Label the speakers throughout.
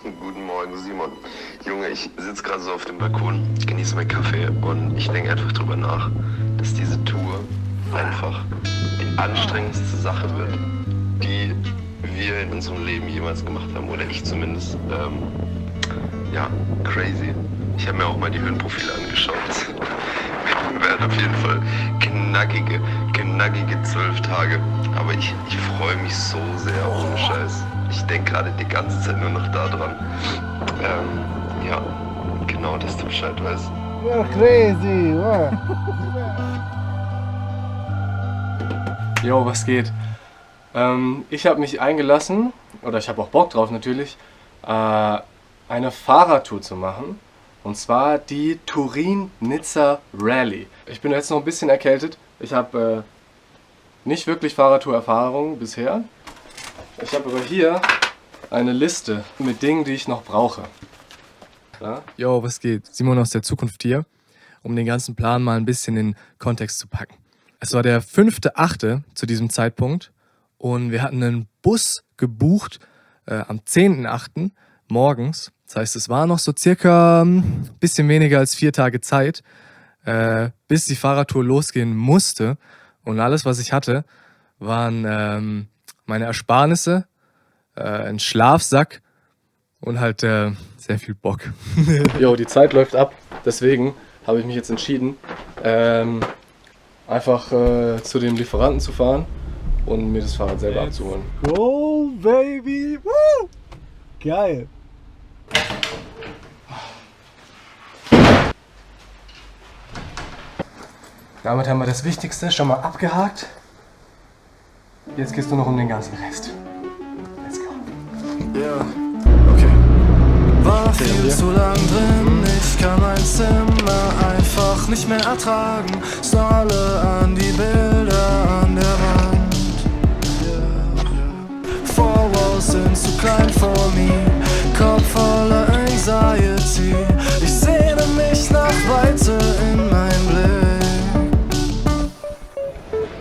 Speaker 1: Guten Morgen, Simon. Junge, ich sitze gerade so auf dem Balkon, genieße meinen Kaffee und ich denke einfach drüber nach, dass diese Tour einfach die anstrengendste Sache wird, die wir in unserem Leben jemals gemacht haben, oder ich zumindest. Ja, crazy. Ich habe mir auch mal die Höhenprofile angeschaut. Das werden auf jeden Fall knackige 12 Tage. Aber ich freue mich so sehr, ohne Scheiß. Ich denke gerade die ganze Zeit nur noch daran. Ja, genau, dass du Bescheid weißt.
Speaker 2: You're crazy, what?
Speaker 3: Jo, was geht? Ich habe mich eingelassen, oder ich habe auch Bock drauf natürlich, eine Fahrradtour zu machen. Und zwar die Turin-Nizza Rally. Ich bin jetzt noch ein bisschen erkältet. Ich habe nicht wirklich Fahrradtour-Erfahrung bisher. Ich habe aber hier eine Liste mit Dingen, die ich noch brauche. Jo, was geht? Simon aus der Zukunft hier, um den ganzen Plan mal ein bisschen in Kontext zu packen. Es war der 5.8. zu diesem Zeitpunkt und wir hatten einen Bus gebucht am 10.8. morgens. Das heißt, es war noch so circa ein bisschen weniger als 4 Tage Zeit, bis die Fahrradtour losgehen musste. Und alles, was ich hatte, waren meine Ersparnisse, ein Schlafsack und halt sehr viel Bock. Jo, die Zeit läuft ab, deswegen habe ich mich jetzt entschieden, einfach zu dem Lieferanten zu fahren und mir das Fahrrad selber abzuholen.
Speaker 2: Go, baby! Woo! Geil!
Speaker 3: Damit haben wir das Wichtigste schon mal abgehakt. Jetzt geht's nur noch um den ganzen Rest. Let's go.
Speaker 4: Ja, okay. War viel zu lang drin, ich kann mein Zimmer einfach nicht mehr ertragen. Scrolle an die Bilder an der Wand. Four walls sind zu klein for me, Kopf voller Anxiety. Ich sehne mich nach Weite in mein Blick.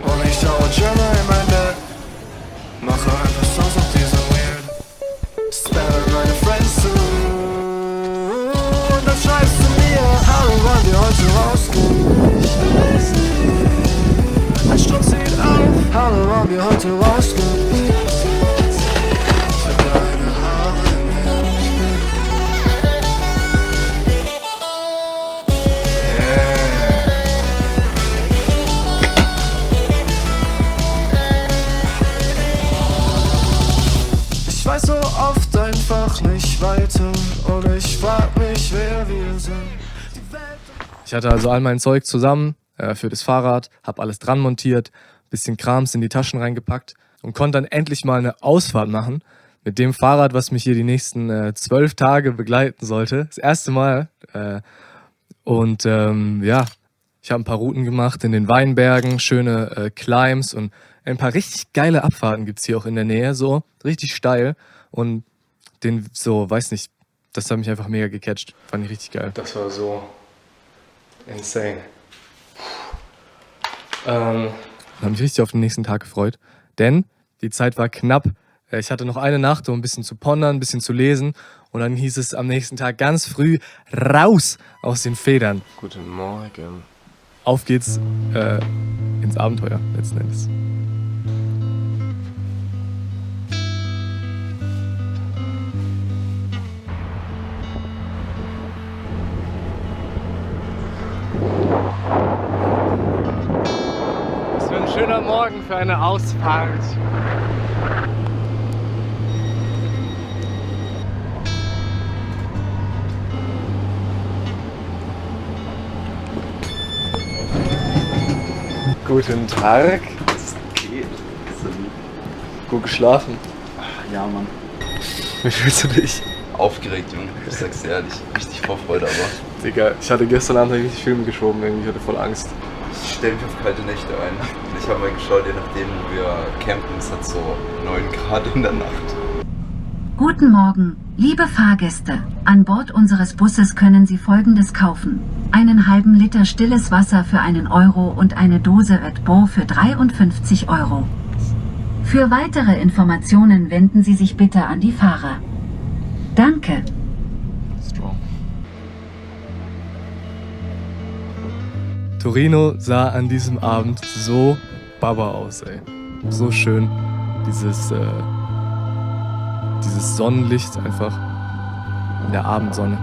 Speaker 4: Und ich schaue Journal in mein Bett, mache einfach Songs auf diese Weird. Spamme meine Friends zu. Und dann schreibst du mir, hallo, wollen wir heute rausgehen? Ich weiß nicht. Ein Sturm zieht auf, hallo, wollen wir heute rausgehen? Für deine Haare Ich weiß so oft einfach nicht weiter und ich frag mich, wer wir sind.
Speaker 3: Ich hatte also all mein Zeug zusammen für das Fahrrad, habe alles dran montiert, bisschen Krams in die Taschen reingepackt und konnte dann endlich mal eine Ausfahrt machen mit dem Fahrrad, was mich hier die nächsten 12 Tage begleiten sollte. Das erste Mal. Ja, ich habe ein paar Routen gemacht in den Weinbergen, schöne Climbs und ein paar richtig geile Abfahrten gibt es hier auch in der Nähe, so richtig steil. Und den so, weiß nicht, das hat mich einfach mega gecatcht. Fand ich richtig geil. Das war so insane. Habe mich richtig auf den nächsten Tag gefreut, denn die Zeit war knapp. Ich hatte noch eine Nacht, um ein bisschen zu pondern, ein bisschen zu lesen. Und dann hieß es am nächsten Tag ganz früh, raus aus den Federn. Guten Morgen. Auf geht's ins Abenteuer letzten Endes. Was für ein schöner Morgen für eine Ausfahrt. Guten Tag.
Speaker 1: Was geht?
Speaker 3: Gut geschlafen.
Speaker 1: Ja, Mann.
Speaker 3: Wie fühlst du dich?
Speaker 1: Aufgeregt, Junge. Ich sag's dir ehrlich. Richtig Vorfreude, aber
Speaker 3: Digga, ich hatte gestern Abend richtig Filme geschoben, irgendwie. Ich hatte voll Angst.
Speaker 1: ich stell mich auf kalte Nächte ein. Ich habe mal geschaut, je nachdem wir campen, es hat so 9 Grad in der Nacht.
Speaker 5: Guten Morgen, liebe Fahrgäste. An Bord unseres Busses können Sie Folgendes kaufen: einen halben Liter stilles Wasser für €1 und eine Dose Red Bull für 53 €. Für weitere Informationen wenden Sie sich bitte an die Fahrer. Danke.
Speaker 3: Strong. Torino sah an diesem Abend so baba aus, ey. So schön. Dieses Sonnenlicht einfach in der Abendsonne.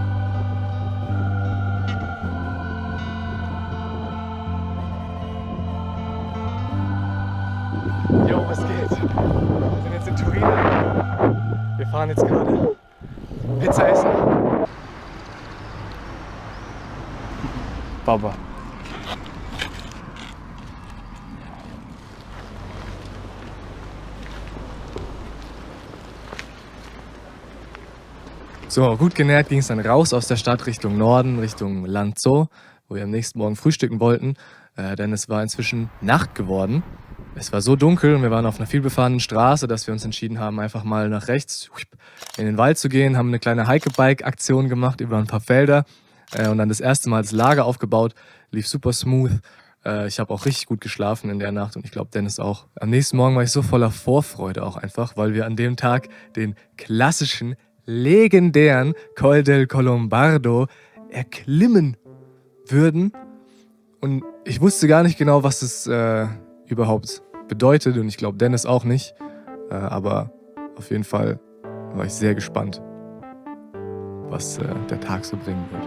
Speaker 3: Jo, was geht? Wir sind jetzt in Torino. Wir fahren jetzt gerade Pizza essen. Baba. So, gut genährt ging es dann raus aus der Stadt Richtung Norden, Richtung Lanzo, wo wir am nächsten Morgen frühstücken wollten, denn es war inzwischen Nacht geworden. Es war so dunkel und wir waren auf einer vielbefahrenen Straße, dass wir uns entschieden haben, einfach mal nach rechts in den Wald zu gehen, haben eine kleine Hike-a-Bike-Aktion gemacht über ein paar Felder und dann das erste Mal das Lager aufgebaut, lief super smooth. Ich habe auch richtig gut geschlafen in der Nacht und ich glaube Dennis auch. Am nächsten Morgen war ich so voller Vorfreude auch einfach, weil wir an dem Tag den klassischen, legendären Col del Colombardo erklimmen würden. Und ich wusste gar nicht genau, was es überhaupt bedeutet und ich glaube Dennis auch nicht. Aber auf jeden Fall war ich sehr gespannt, was der Tag so bringen wird.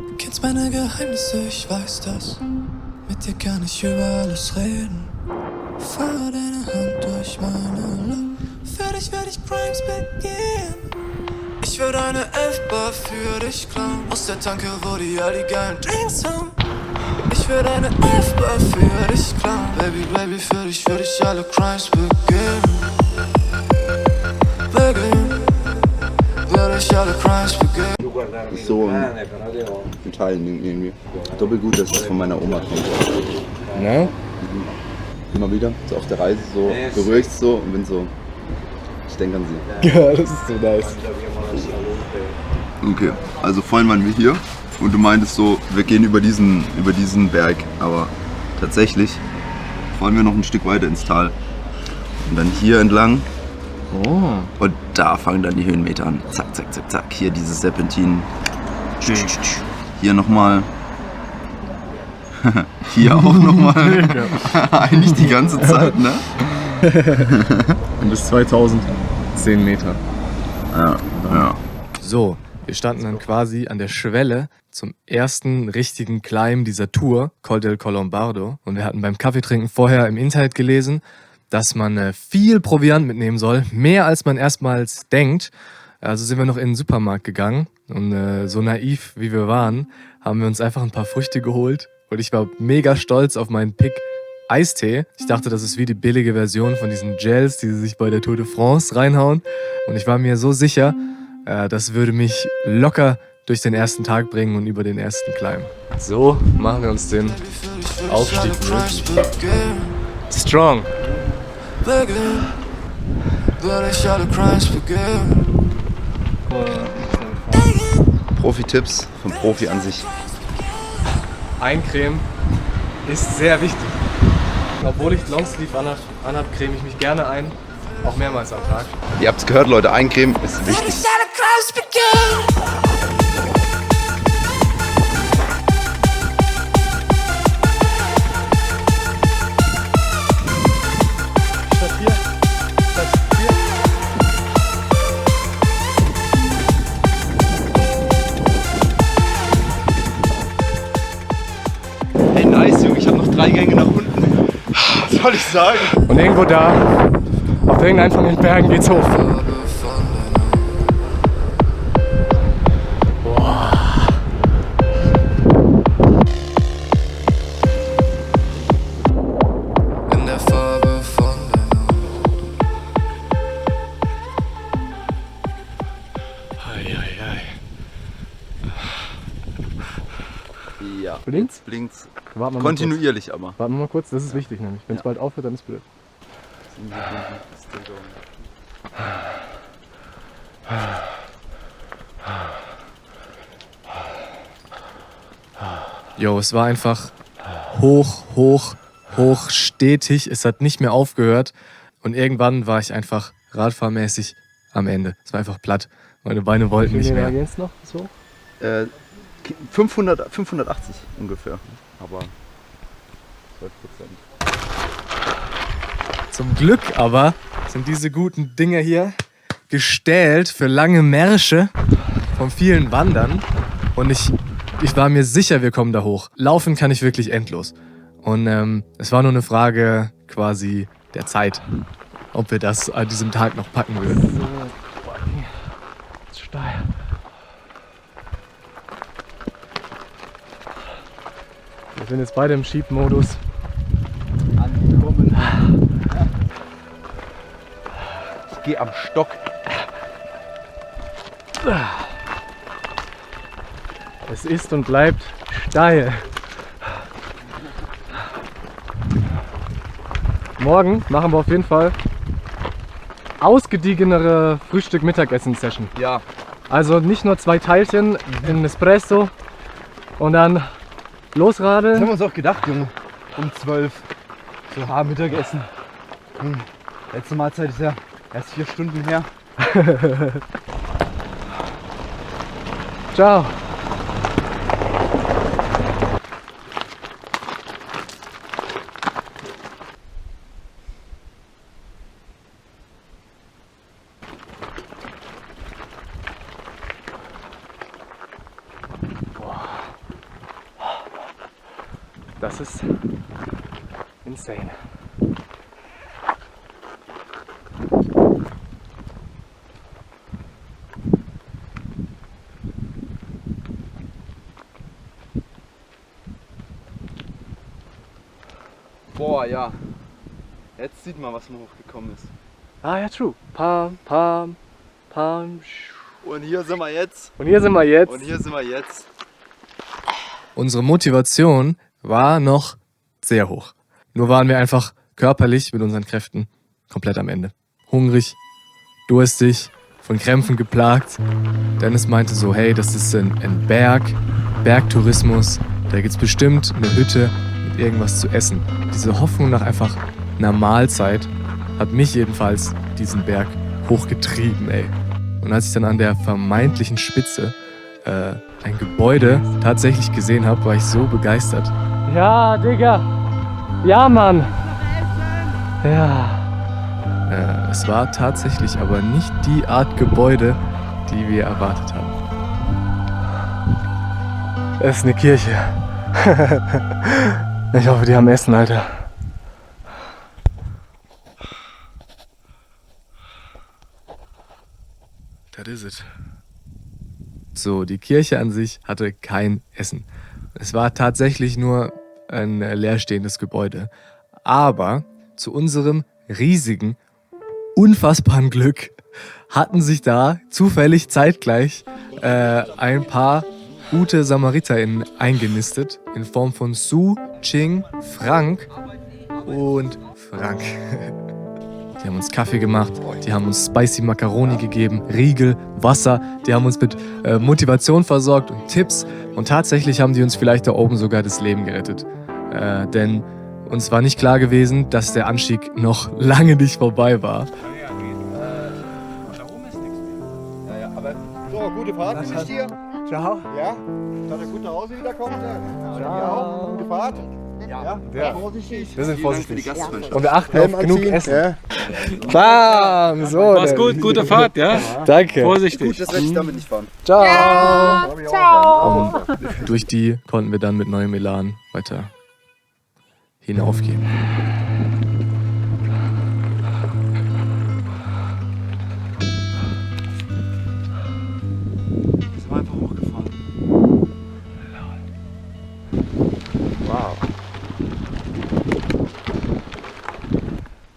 Speaker 4: Du kennst meine Geheimnisse, ich weiß das. Mit dir kann ich über alles reden. Fahre deine Hand durch meine Lock. Für dich werde ich Crimes begehen. Ich würde eine Elfbar für dich klauen. Aus der Tanke, wo die all die geilen Drinks haben. Ich würde eine Elfbar für dich klauen. Baby, Baby, für dich würde ich alle Crimes begehen. Würde ich alle Crimes begehen.
Speaker 6: Ist so in Teilen irgendwie. Doppelt gut, dass das von meiner Oma kommt.
Speaker 3: Na?
Speaker 6: Immer wieder, so auf der Reise, so berühre ich es so und bin so, ich denke an sie.
Speaker 3: Ja, das ist so nice.
Speaker 6: Okay, also vorhin waren wir hier und du meintest so, wir gehen über diesen Berg, aber tatsächlich wollen wir noch ein Stück weiter ins Tal. Und dann hier entlang.
Speaker 3: Oh.
Speaker 6: Und da fangen dann die Höhenmeter an. Zack, zack, zack, zack. Hier dieses Serpentin. Hier nochmal. Hier auch nochmal. Eigentlich die ganze Zeit, ne?
Speaker 3: Und bis 2010 Meter.
Speaker 6: Ja, ja.
Speaker 3: So, wir standen dann quasi an der Schwelle zum ersten richtigen Climb dieser Tour, Col del Colombardo. Und wir hatten beim Kaffeetrinken vorher im Internet gelesen, dass man viel Proviant mitnehmen soll, mehr als man erstmals denkt. Also sind wir noch in den Supermarkt gegangen und so naiv wie wir waren, haben wir uns einfach ein paar Früchte geholt und ich war mega stolz auf meinen Pick Eistee. Ich dachte, das ist wie die billige Version von diesen Gels, die sie sich bei der Tour de France reinhauen und ich war mir so sicher, das würde mich locker durch den ersten Tag bringen und über den ersten Climb. So machen wir uns den Aufstieg möglich. Strong!
Speaker 6: Profi-Tipps vom Profi an sich.
Speaker 3: Eincremen ist sehr wichtig. Obwohl ich Longsleeve anhab, creme ich mich gerne ein, auch mehrmals am Tag.
Speaker 6: Ihr habt es gehört, Leute, eincremen ist wichtig. Hey, nice, Junge, ich habe noch 3 Gänge nach unten. Was soll ich sagen?
Speaker 3: Und irgendwo da, auf irgendeinen von den Bergen geht's hoch.
Speaker 4: In der Farbe von
Speaker 6: Ja.
Speaker 3: Blinkt's?
Speaker 6: Blinkt's.
Speaker 3: Warten wir mal
Speaker 6: Kontinuierlich aber.
Speaker 3: kurz. Warten wir mal kurz, das ist wichtig nämlich. Wenn es bald aufhört, dann ist blöd. Jo, es war einfach hoch stetig. Es hat nicht mehr aufgehört. Und irgendwann war ich einfach radfahrmäßig am Ende. Es war einfach platt. Meine Beine wollten nicht mehr. Jetzt noch so?
Speaker 6: 580 ungefähr. Aber 12%.
Speaker 3: Zum Glück aber sind diese guten Dinger hier gestählt für lange Märsche von vielen Wandern. Und ich war mir sicher, wir kommen da hoch. Laufen kann ich wirklich endlos. Und es war nur eine Frage quasi der Zeit, ob wir das an diesem Tag noch packen würden. So, steil. Wir sind jetzt beide im Schiebmodus.
Speaker 6: Angekommen. Ich gehe am Stock.
Speaker 3: Es ist und bleibt steil. Morgen machen wir auf jeden Fall ausgediegenere Frühstück-Mittagessen-Session.
Speaker 6: Ja.
Speaker 3: Also nicht nur 2 Teilchen in Espresso und dann
Speaker 6: Das
Speaker 3: losradeln.
Speaker 6: haben wir uns auch gedacht, Junge. Um 12. So Mittagessen. Letzte Mahlzeit ist ja erst 4 Stunden her.
Speaker 3: Ciao. Das ist insane.
Speaker 6: Boah, ja. Jetzt sieht man, was man hochgekommen ist.
Speaker 3: Ah ja, true. Pam, pam, pam.
Speaker 6: Und hier sind wir jetzt.
Speaker 3: Und hier sind wir jetzt.
Speaker 6: Und hier sind wir jetzt.
Speaker 3: Unsere Motivation war noch sehr hoch. Nur waren wir einfach körperlich mit unseren Kräften komplett am Ende. Hungrig, durstig, von Krämpfen geplagt. Dennis meinte so, hey, das ist ein Bergtourismus. Da gibt's bestimmt eine Hütte mit irgendwas zu essen. Diese Hoffnung nach einfach einer Mahlzeit hat mich jedenfalls diesen Berg hochgetrieben, ey. Und als ich dann an der vermeintlichen Spitze ein Gebäude tatsächlich gesehen habe, war ich so begeistert. Ja, Digga. Ja, Mann. Ja. Es war tatsächlich aber nicht die Art Gebäude, die wir erwartet haben. Es ist eine Kirche. Ich hoffe, die haben Essen, Alter. Das ist es. So, die Kirche an sich hatte kein Essen. Es war tatsächlich nur ein leerstehendes Gebäude. Aber zu unserem riesigen, unfassbaren Glück hatten sich da zufällig zeitgleich ein paar gute SamariterInnen eingenistet in Form von Su, Ching, Frank und Frank. Die haben uns Kaffee gemacht, die haben uns Spicy Macaroni gegeben, Riegel, Wasser, die haben uns mit Motivation versorgt und Tipps und tatsächlich haben die uns vielleicht da oben sogar das Leben gerettet. Denn uns war nicht klar gewesen, dass der Anstieg noch lange nicht vorbei war.
Speaker 6: Ja, aber so, gute Fahrt wünsche ich dir.
Speaker 2: Ciao.
Speaker 6: Ja, dass er gut nach Hause wiederkommt.
Speaker 2: Ciao.
Speaker 6: Gute Fahrt.
Speaker 2: Ja.
Speaker 6: Vorsichtig.
Speaker 3: Wir sind vorsichtig.
Speaker 6: Für die Gastfreundschaft.
Speaker 3: Und wir achten auf genug Essen.
Speaker 2: Ja.
Speaker 3: Bam! So,
Speaker 7: Mach's gut, gute Fahrt, ja?
Speaker 3: Danke.
Speaker 7: Vorsichtig.
Speaker 6: Gut, das werde ich damit nicht fahren.
Speaker 3: Ciao!
Speaker 2: Ciao.
Speaker 3: Und durch die konnten wir dann mit neuem Elan weiter hinaufgehen.
Speaker 6: Sind wir einfach hochgefahren.
Speaker 3: Wow.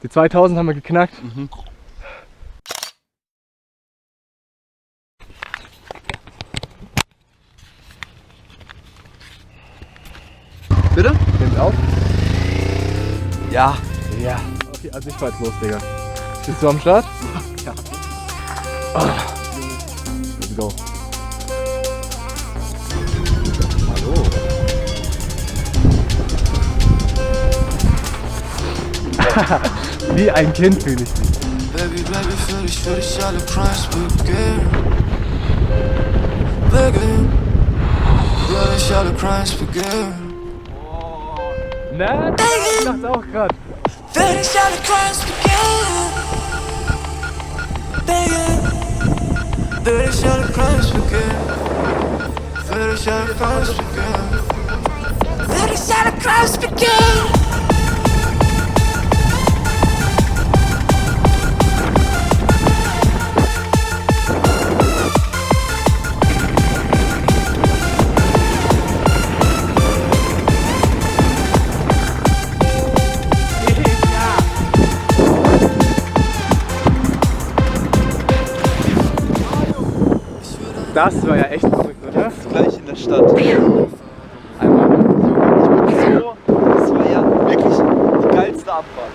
Speaker 3: Die 2000 haben wir geknackt.
Speaker 6: Bitte?
Speaker 3: Nehmt auf?
Speaker 6: Ja.
Speaker 3: Ja. Okay, also ich fahr jetzt los, Digga. Bist du am Start?
Speaker 6: Ja.
Speaker 3: Let's go. Hallo. Wie ein Kind fühle ich mich.
Speaker 4: Baby, Baby, für dich alle Crimes begehen. Begehen. Für dich alle Crimes begehen.
Speaker 3: Nein, ich dachte auch grad.
Speaker 4: Für dich alle Crimes begehen. Begehen. Für dich alle Crimes begehen. Für dich alle Crimes begehen. Für dich alle Crimes begehen.
Speaker 3: Das war ja echt verrückt, oder?
Speaker 6: Gleich in der Stadt.
Speaker 3: Einmal.
Speaker 6: Das war ja wirklich die geilste Abfahrt.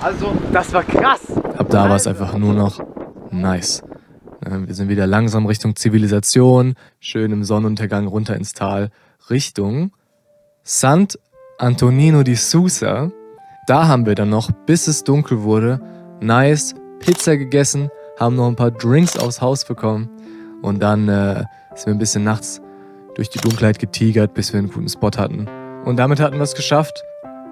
Speaker 6: Also,
Speaker 3: Das war krass.
Speaker 7: Ab da war es einfach nur noch nice. Wir sind wieder langsam Richtung Zivilisation, schön im Sonnenuntergang runter ins Tal, Richtung Sant Antonino di Susa. Da haben wir dann noch, bis es dunkel wurde, nice Pizza gegessen, haben noch ein paar Drinks aufs Haus bekommen und dann sind wir ein bisschen nachts durch die Dunkelheit getigert, bis wir einen guten Spot hatten. Und damit hatten wir es geschafft,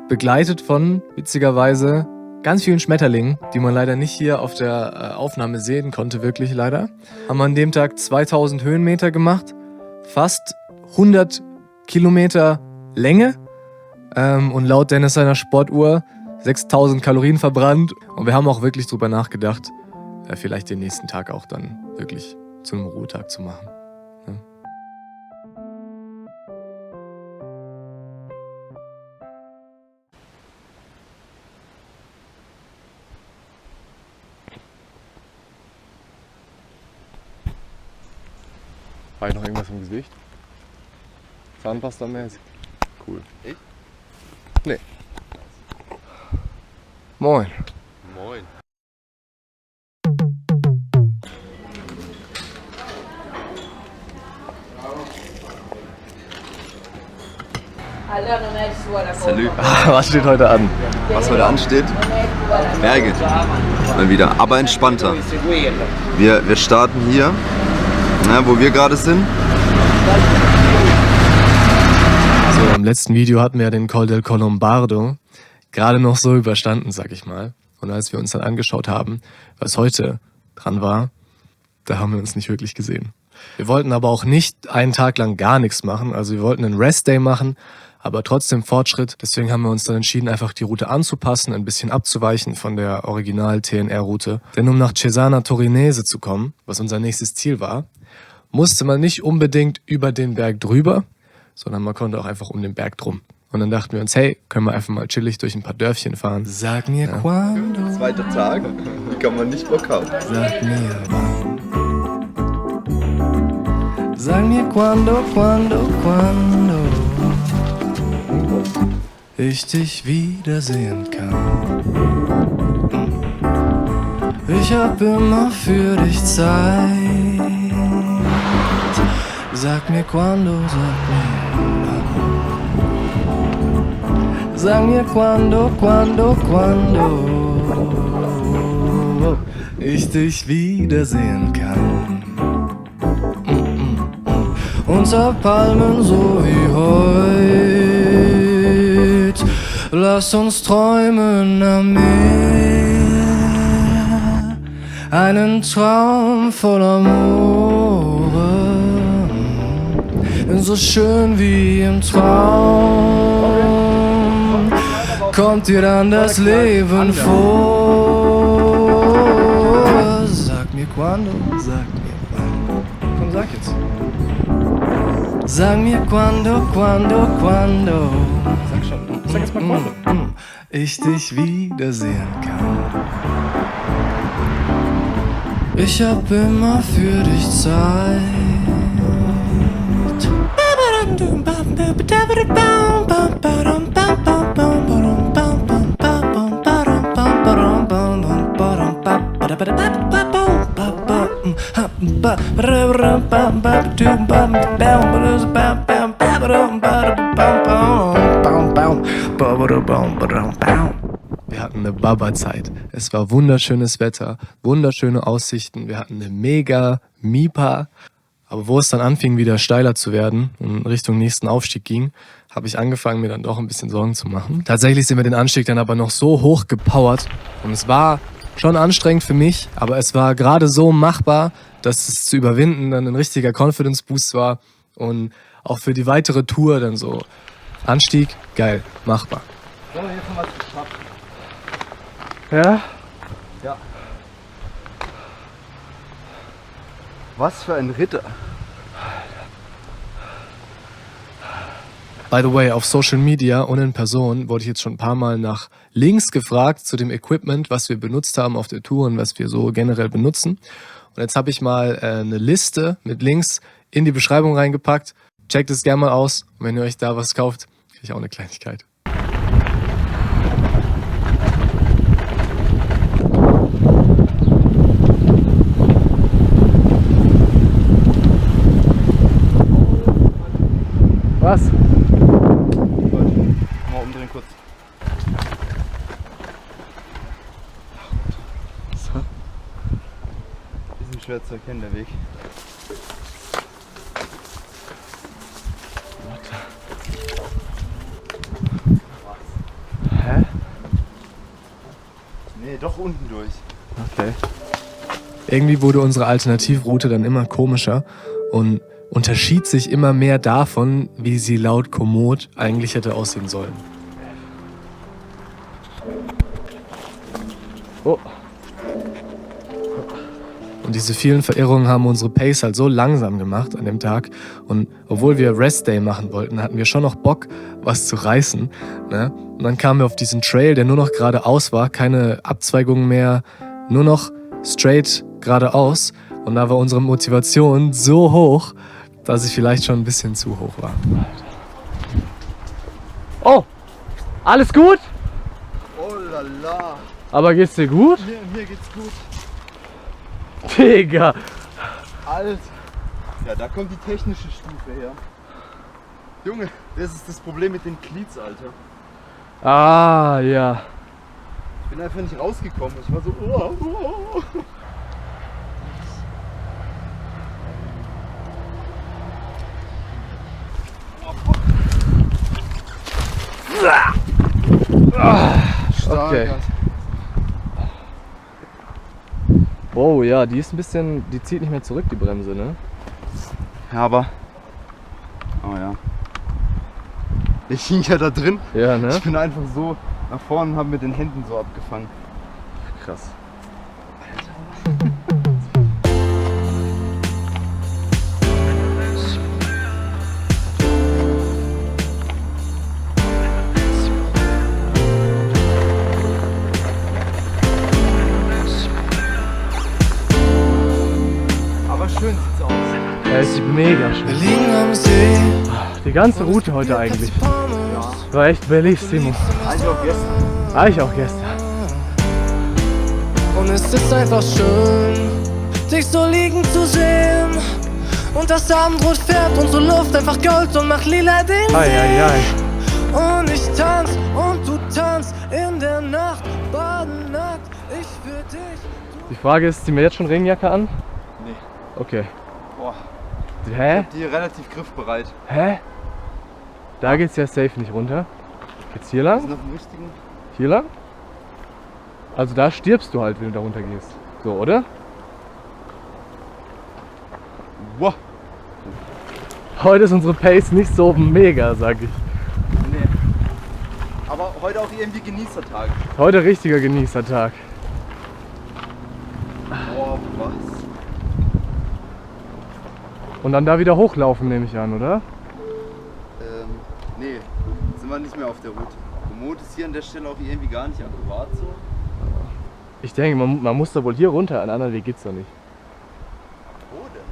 Speaker 7: begleitet von, witzigerweise, ganz vielen Schmetterlingen, die man leider nicht hier auf der Aufnahme sehen konnte, wirklich leider. Haben wir an dem Tag 2000 Höhenmeter gemacht, fast 100 Kilometer Länge und laut Dennis seiner Sportuhr 6000 Kalorien verbrannt. Und wir haben auch wirklich drüber nachgedacht, vielleicht den nächsten Tag auch dann wirklich zu einem Ruhetag zu machen. Ja.
Speaker 3: War ich noch irgendwas im Gesicht? Zahnpasta-mäßig? Cool.
Speaker 6: Ich?
Speaker 3: Nee. Moin.
Speaker 6: moin. Salü.
Speaker 3: Was steht heute an?
Speaker 6: Was heute ansteht? Berge. Mal wieder, aber entspannter. Wir starten hier, wo wir gerade sind.
Speaker 7: So, im letzten Video hatten wir ja den Col del Colombardo gerade noch so überstanden, sag ich mal. Und als wir uns dann angeschaut haben, was heute dran war, da haben wir uns nicht wirklich gesehen. Wir wollten aber auch nicht einen Tag lang gar nichts machen. Also wir wollten einen Rest-Day machen, aber trotzdem Fortschritt. Deswegen haben wir uns dann entschieden, einfach die Route anzupassen, ein bisschen abzuweichen von der Original-TNR-Route. Denn um nach Cesana Torinese zu kommen, was unser nächstes Ziel war, musste man nicht unbedingt über den Berg drüber, sondern man konnte auch einfach um den Berg drum. Und dann dachten wir uns, hey, können wir einfach mal chillig durch ein paar Dörfchen fahren. Sag mir quando,
Speaker 6: Zweiter Tag, wie kann man nicht Bock haben?
Speaker 7: sag mir wann. Sag mir quando ich dich wiedersehen kann. Ich hab immer für dich Zeit. Sag mir quando, sag mir quando ich dich wiedersehen kann. Unter Palmen so wie heut, lass uns träumen am Meer, einen Traum voller Moore, so schön wie im Traum, kommt dir dann das Leben vor. Sag mir quando, sag mir quando. Komm, sag jetzt. Sag mir quando.
Speaker 3: Sag schon. Sag jetzt mal quando.
Speaker 7: Ich dich wiedersehen kann. Ich hab immer für dich Zeit. Wir hatten eine Baba-Zeit. Es war wunderschönes Wetter, wunderschöne Aussichten. Wir hatten eine mega Mipa. Aber wo es dann anfing, wieder steiler zu werden und Richtung nächsten Aufstieg ging, habe ich angefangen, mir dann doch ein bisschen Sorgen zu machen. Tatsächlich sind wir den Anstieg dann aber noch so hoch gepowert und es war schon anstrengend für mich, aber es war gerade so machbar, dass es zu überwinden dann ein richtiger Confidence-Boost war und auch für die weitere Tour dann so Anstieg, geil, machbar.
Speaker 2: So, jetzt haben wir es geschafft.
Speaker 7: Ja?
Speaker 2: Ja. Was für ein Ritter.
Speaker 7: By the way, auf Social Media und in Person wurde ich jetzt schon ein paar Mal nach Links gefragt zu dem Equipment, was wir benutzt haben auf der Tour und was wir so generell benutzen. Und jetzt habe ich mal eine Liste mit Links in die Beschreibung reingepackt. Checkt es gerne mal aus. Und wenn ihr euch da was kauft, kriege ich auch eine Kleinigkeit. Was?
Speaker 2: Mal umdrehen kurz.
Speaker 7: So.
Speaker 2: Bisschen schwer zu erkennen, der Weg.
Speaker 7: Hä?
Speaker 2: Nee, doch unten durch.
Speaker 7: Okay. Irgendwie wurde unsere Alternativroute dann immer komischer und unterschied sich immer mehr davon, wie sie laut Komoot eigentlich hätte aussehen sollen. Oh. Und diese vielen Verirrungen haben unsere Pace halt so langsam gemacht an dem Tag. Und obwohl wir Rest Day machen wollten, hatten wir schon noch Bock, was zu reißen. Ne? Und dann kamen wir auf diesen Trail, der nur noch geradeaus war, keine Abzweigungen mehr, nur noch straight geradeaus. Und da war unsere Motivation so hoch, dass ich vielleicht schon ein bisschen zu hoch war. Oh, alles gut?
Speaker 2: Oh la la.
Speaker 7: Aber geht's dir gut?
Speaker 2: Mir geht's gut.
Speaker 7: Digga.
Speaker 2: Alter. Ja, da kommt die technische Stufe her. Junge, das ist das Problem mit den Cleats, Alter.
Speaker 7: Ah, ja.
Speaker 2: Ich bin einfach nicht rausgekommen. Ich war so, oh, oh.
Speaker 7: Okay. Oh ja, die ist ein bisschen, die zieht nicht mehr zurück, die Bremse, ne?
Speaker 2: Ja, aber. Oh ja. Ich hing ja da drin.
Speaker 7: Ja, ne?
Speaker 2: Ich bin einfach so nach vorne und habe mit den Händen so abgefangen.
Speaker 7: Krass.
Speaker 2: Aber schön sieht's aus.
Speaker 7: Ja, es sieht mega schön.
Speaker 4: Wir liegen am See.
Speaker 7: Die ganze Route heute eigentlich. War echt bellissimo.
Speaker 2: Also auch gestern.
Speaker 7: War ich auch gestern.
Speaker 4: Und es ist einfach schön, dich so liegen zu sehen. Und das Abendrot färbt unsere Luft einfach Gold und macht lila den See.
Speaker 7: Ei.
Speaker 4: Und ich tanz und du tanzt in der Nacht, baden nackt, ich für dich.
Speaker 7: Die Frage ist, ziehen wir jetzt schon Regenjacke an?
Speaker 2: Nee.
Speaker 7: Okay.
Speaker 2: Boah.
Speaker 7: Hä?
Speaker 2: Die relativ griffbereit.
Speaker 7: Hä? Da geht's ja safe nicht runter. Geht's hier
Speaker 2: Wir
Speaker 7: lang?
Speaker 2: sind auf dem richtigen.
Speaker 7: Hier lang? Also da stirbst du halt, wenn du da runter gehst. So, oder?
Speaker 2: Wow.
Speaker 7: Heute ist unsere Pace nicht so mega, sag ich.
Speaker 2: Nee. Aber heute auch irgendwie Genießertag.
Speaker 7: Heute richtiger Genießertag.
Speaker 2: Boah, was?
Speaker 7: Und dann da wieder hochlaufen, nehme ich an, oder?
Speaker 2: Nee, sind wir nicht mehr auf der Route. Komoot ist hier an der Stelle auch irgendwie gar nicht akkurat so.
Speaker 7: Ich denke, man muss da wohl hier runter, einen anderen Weg geht's doch nicht.
Speaker 2: Wo denn?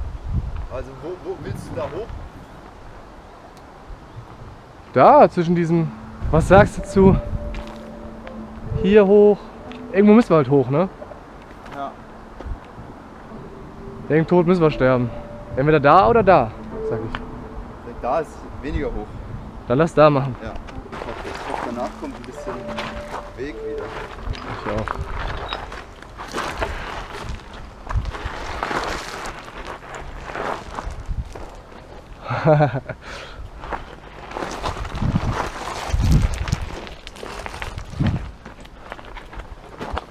Speaker 2: Also wo willst du da hoch?
Speaker 7: Da, zwischen diesen... Was sagst du zu? Hier hoch. Irgendwo müssen wir halt hoch, ne?
Speaker 2: Ja.
Speaker 3: Wegen Tod müssen wir sterben. Entweder da oder da, sag ich.
Speaker 2: Da ist weniger hoch.
Speaker 3: Dann lass da machen.
Speaker 2: Ja. Ich hoffe, danach kommt ein bisschen Weg wieder.
Speaker 3: Ich auch.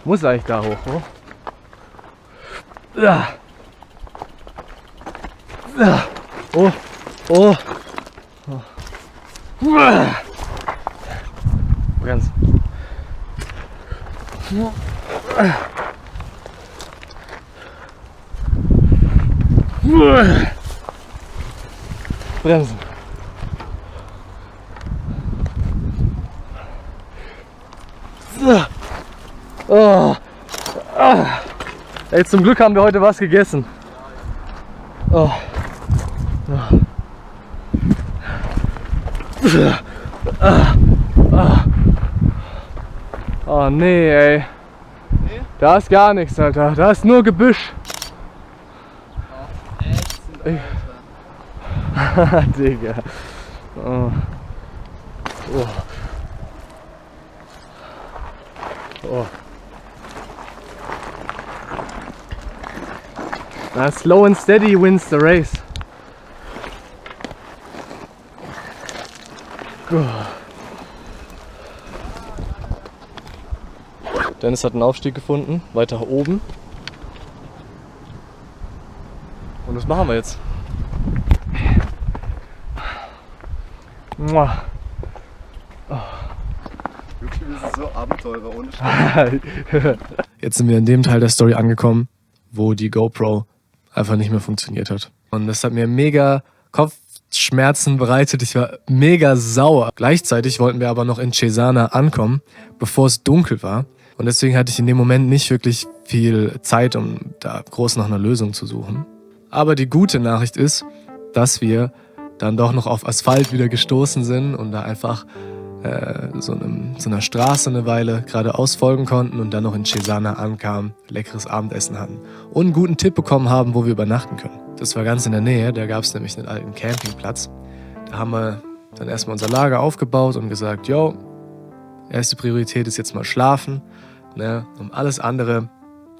Speaker 3: Muss eigentlich da hoch, oder? Ja. Ja. Oh. Oh. Oh. Ganz. Bremsen. Oh. Ah. Ey, zum Glück haben wir heute was gegessen. Oh. Oh. Oh nee, ey.
Speaker 2: Nee?
Speaker 3: Da ist gar nichts, Alter. Da ist nur Gebüsch. Digga. Oh. Oh. Oh. Na, slow and steady wins the race. Dennis hat einen Aufstieg gefunden, weiter oben. Und das machen wir jetzt.
Speaker 2: Wirklich, wir sind so Abenteurer ohne Spaß.
Speaker 7: Jetzt sind wir in dem Teil der Story angekommen, wo die GoPro einfach nicht mehr funktioniert hat. Und das hat mir mega Kopfschmerzen bereitet. Ich war mega sauer. Gleichzeitig wollten wir aber noch in Cesana ankommen, bevor es dunkel war. Und deswegen hatte ich in dem Moment nicht wirklich viel Zeit, um da groß nach einer Lösung zu suchen. Aber die gute Nachricht ist, dass wir dann doch noch auf Asphalt wieder gestoßen sind und da einfach so einer Straße eine Weile geradeaus folgen konnten und dann noch in Cesana ankamen, leckeres Abendessen hatten und einen guten Tipp bekommen haben, wo wir übernachten können. Das war ganz in der Nähe, da gab es nämlich einen alten Campingplatz. Da haben wir dann erstmal unser Lager aufgebaut und gesagt, yo, erste Priorität ist jetzt mal schlafen. Ne? Um alles andere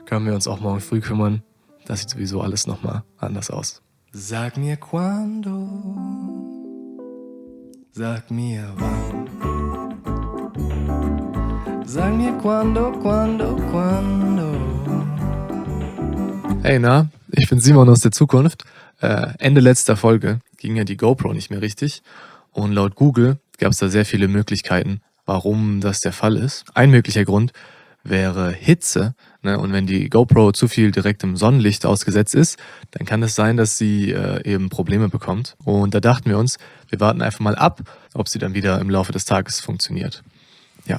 Speaker 7: können wir uns auch morgen früh kümmern. Das sieht sowieso alles nochmal anders aus. Sag mir quando, sag mir wann. Sag mir quando. Hey, na, ich bin Simon aus der Zukunft. Ende letzter Folge ging ja die GoPro nicht mehr richtig. Und laut Google gab es da sehr viele Möglichkeiten, warum das der Fall ist. Ein möglicher Grund wäre Hitze. Ne? Und wenn die GoPro zu viel direktem Sonnenlicht ausgesetzt ist, dann kann es sein, dass sie eben Probleme bekommt. Und da dachten wir uns, wir warten einfach mal ab, ob sie dann wieder im Laufe des Tages funktioniert. Ja,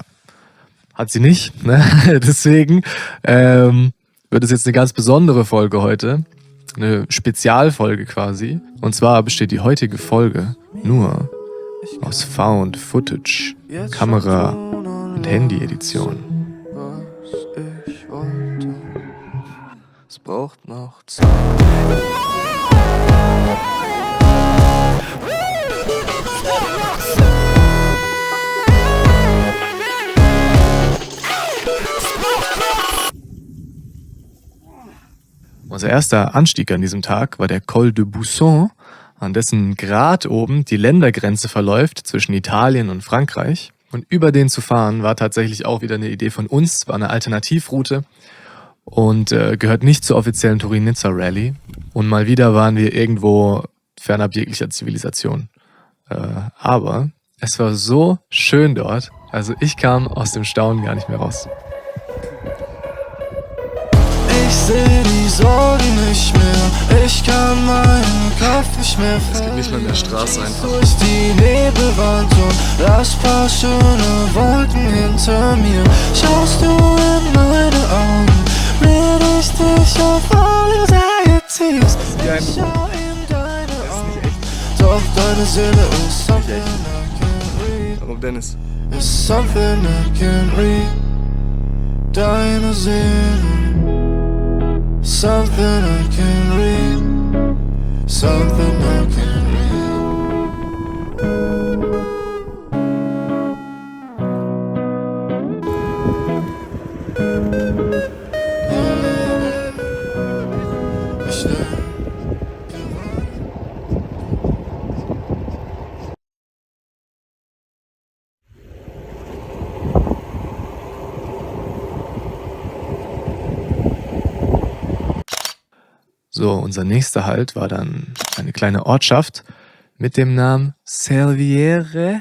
Speaker 7: hat sie nicht. Ne? Deswegen wird es jetzt eine ganz besondere Folge heute. Eine Spezialfolge quasi. Und zwar besteht die heutige Folge nur aus Found Footage, Kamera und Handy-Edition. Ich wollte, es braucht noch Zeit. Unser erster Anstieg an diesem Tag war der Col de Busson, an dessen Grat oben die Ländergrenze verläuft zwischen Italien und Frankreich. Und über den zu fahren war tatsächlich auch wieder eine Idee von uns, war eine Alternativroute und gehört nicht zur offiziellen Turin-Nizza-Rallye. Und mal wieder waren wir irgendwo fernab jeglicher Zivilisation. Aber es war so schön dort, also ich kam aus dem Staunen gar nicht mehr raus. Ich seh die Sorgen nicht mehr, ich kann meinen Kopf nicht mehr fällen. Es geht nicht mehr in der Straße einfach. Durch die Nebelwand und lass paar schöne Wolken hinter mir. Schaust du in meine Augen, will ich dich auf alle Seiten. Ich schau in deine Augen, doch deine Seele ist something I can't read.
Speaker 3: Warum Dennis?
Speaker 4: It's something I can't read. Deine Seele Something I can read, something I can read.
Speaker 7: So, unser nächster Halt war dann eine kleine Ortschaft mit dem Namen Serviere.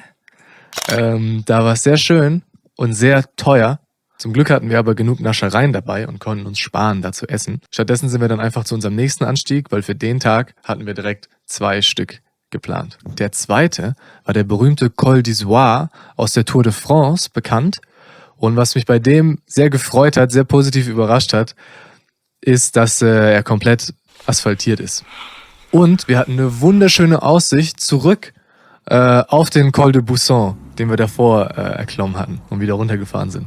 Speaker 7: Da war es sehr schön und sehr teuer. Zum Glück hatten wir aber genug Naschereien dabei und konnten uns sparen, da zu essen. Stattdessen sind wir dann einfach zu unserem nächsten Anstieg, weil für den Tag hatten wir direkt 2 Stück geplant. Der zweite war der berühmte Col d'Izoire aus der Tour de France, bekannt. Und was mich bei dem sehr gefreut hat, sehr positiv überrascht hat, ist, dass er komplett asphaltiert ist. Und wir hatten eine wunderschöne Aussicht zurück auf den Col de Bousson, den wir davor erklommen hatten und wieder runtergefahren sind.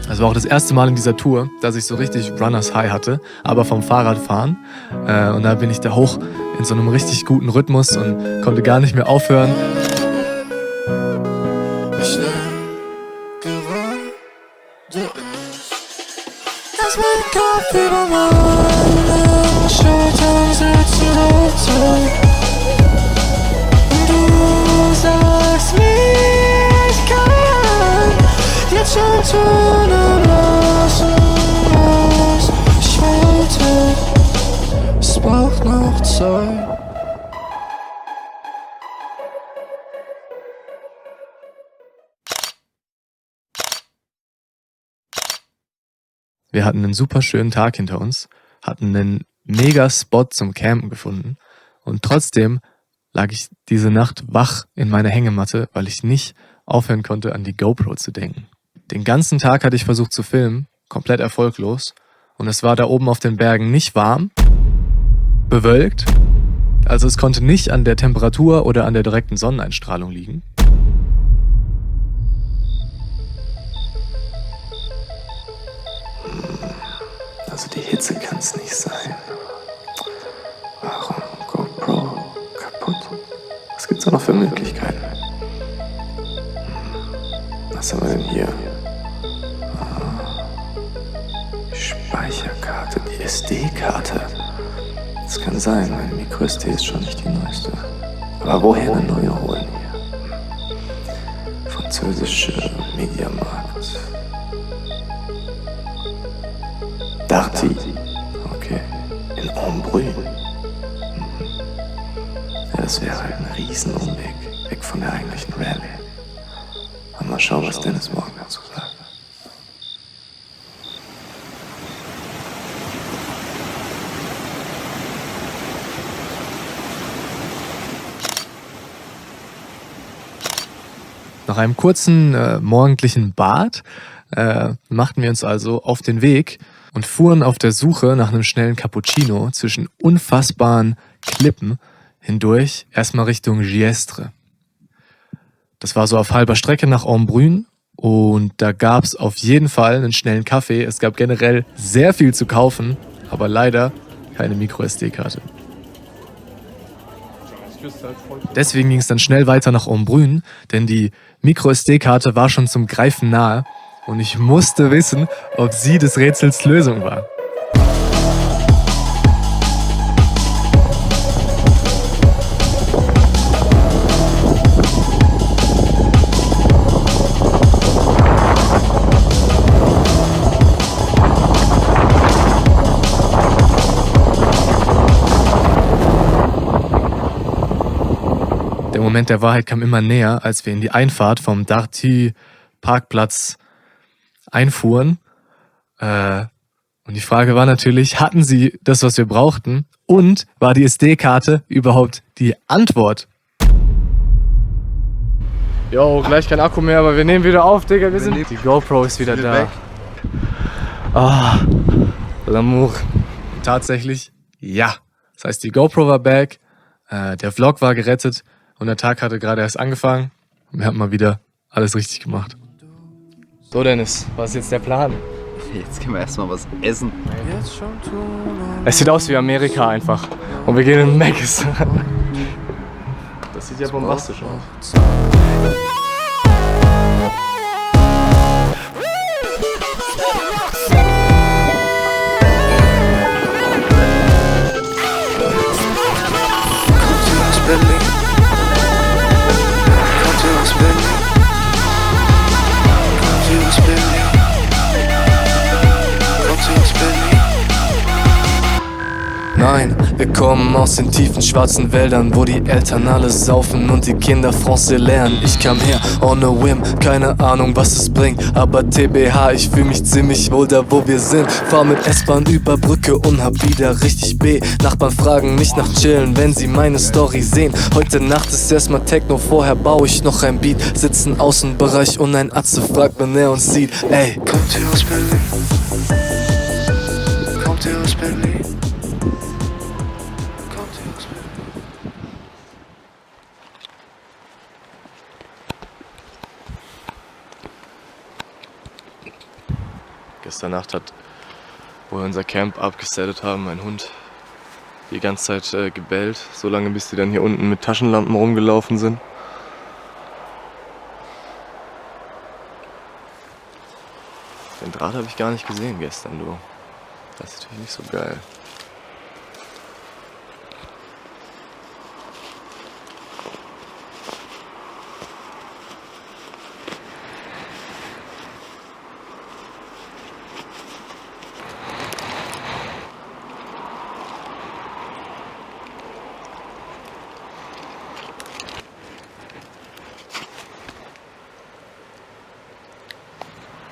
Speaker 7: Das war auch das erste Mal in dieser Tour, dass ich so richtig Runners High hatte, aber vom Fahrradfahren. Und da bin ich da hoch in so einem richtig guten Rhythmus und konnte gar nicht mehr aufhören.
Speaker 4: Als mein Kopf über meine Schultern sitzt und du sagst mir, ich kann jetzt schon tun und lassen, was ich wollte. Es braucht noch Zeit.
Speaker 7: Wir hatten einen super schönen Tag hinter uns, hatten einen mega Spot zum Campen gefunden und trotzdem lag ich diese Nacht wach in meiner Hängematte, weil ich nicht aufhören konnte, an die GoPro zu denken. Den ganzen Tag hatte ich versucht zu filmen, komplett erfolglos, und es war da oben auf den Bergen nicht warm, bewölkt, also es konnte nicht an der Temperatur oder an der direkten Sonneneinstrahlung liegen.
Speaker 8: Also die Hitze kann es nicht sein. Warum GoPro kaputt? Was gibt's da noch für Möglichkeiten? Was haben wir denn hier? Die Speicherkarte, die SD-Karte. Das kann sein, meine MicroSD ist schon nicht die neueste. Aber woher eine neue holen hier? Französische Mediamarkt. Darty. Okay. In Embrun. Ja, das wäre halt ein Riesenumweg. Weg von der eigentlichen Rallye. Aber mal schauen, was Dennis morgen dazu sagt.
Speaker 7: Nach einem kurzen morgendlichen Bad machten wir uns also auf den Weg und fuhren auf der Suche nach einem schnellen Cappuccino zwischen unfassbaren Klippen hindurch, erstmal Richtung Giestre. Das war so auf halber Strecke nach Embrun und da gab es auf jeden Fall einen schnellen Kaffee. Es gab generell sehr viel zu kaufen, aber leider keine Micro-SD-Karte. Deswegen ging es dann schnell weiter nach Embrun, denn die Micro-SD-Karte war schon zum Greifen nahe und ich musste wissen, ob sie des Rätsels Lösung war. Der Moment der Wahrheit kam immer näher, als wir in die Einfahrt vom Darty-Parkplatz einfuhren. Und die Frage war natürlich, hatten sie das, was wir brauchten? Und war die SD-Karte überhaupt die Antwort? Jo, gleich kein Akku mehr, aber wir nehmen wieder auf, Digga. Die GoPro ist wieder da. Ah, L'amour. Tatsächlich, ja. Das heißt, die GoPro war back, der Vlog war gerettet und der Tag hatte gerade erst angefangen. Und wir haben mal wieder alles richtig gemacht.
Speaker 3: So Dennis, was ist jetzt der Plan?
Speaker 6: Jetzt gehen wir erstmal was essen.
Speaker 3: Es sieht aus wie Amerika einfach. Und wir gehen in Mc's. Das sieht ja bombastisch aus.
Speaker 4: Nein, wir kommen aus den tiefen schwarzen Wäldern, wo die Eltern alles saufen und die Kinder Français lernen. Ich kam her on a whim, keine Ahnung was es bringt, aber TBH, ich fühl mich ziemlich wohl da wo wir sind. Fahr mit S-Bahn über Brücke und hab wieder richtig B. Nachbarn fragen mich nach Chillen, wenn sie meine Story sehen. Heute Nacht ist erstmal Techno, vorher baue ich noch ein Beat. Sitzen Außenbereich und ein Atze fragt, wenn er uns sieht. Ey, kommt ihr aus Berlin? Kommt ihr aus Berlin?
Speaker 3: Gestern Nacht hat, wo wir unser Camp abgesettet haben, mein Hund die ganze Zeit gebellt, so lange bis die dann hier unten mit Taschenlampen rumgelaufen sind. Den Draht habe ich gar nicht gesehen gestern, du. Das ist natürlich nicht so geil.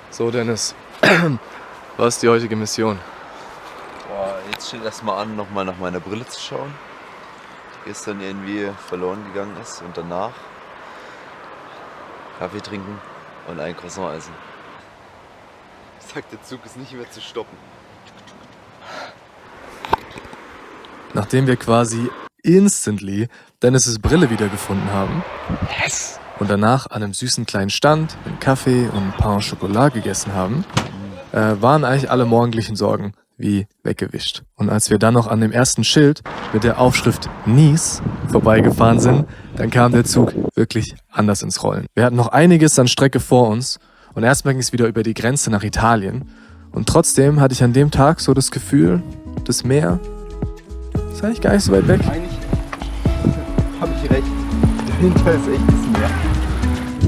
Speaker 3: So Dennis, was ist die heutige Mission?
Speaker 6: Boah, jetzt steht erstmal an, nochmal nach meiner Brille zu schauen, die gestern irgendwie verloren gegangen ist, und danach Kaffee trinken und ein Croissant essen. Sagt, der Zug ist nicht mehr zu stoppen.
Speaker 7: Nachdem wir quasi instantly Dennis' Brille wiedergefunden haben,
Speaker 3: Yes!
Speaker 7: und danach an einem süßen kleinen Stand einen Kaffee und ein Pain au Chocolat gegessen haben, waren eigentlich alle morgendlichen Sorgen wie weggewischt. Und als wir dann noch an dem ersten Schild mit der Aufschrift Nice vorbeigefahren sind, dann kam der Zug wirklich anders ins Rollen. Wir hatten noch einiges an Strecke vor uns und erstmal ging es wieder über die Grenze nach Italien. Und trotzdem hatte ich an dem Tag so das Gefühl, das Meer ist eigentlich gar nicht so weit weg.
Speaker 2: Eigentlich habe ich recht. Dahinter ist echt das Meer.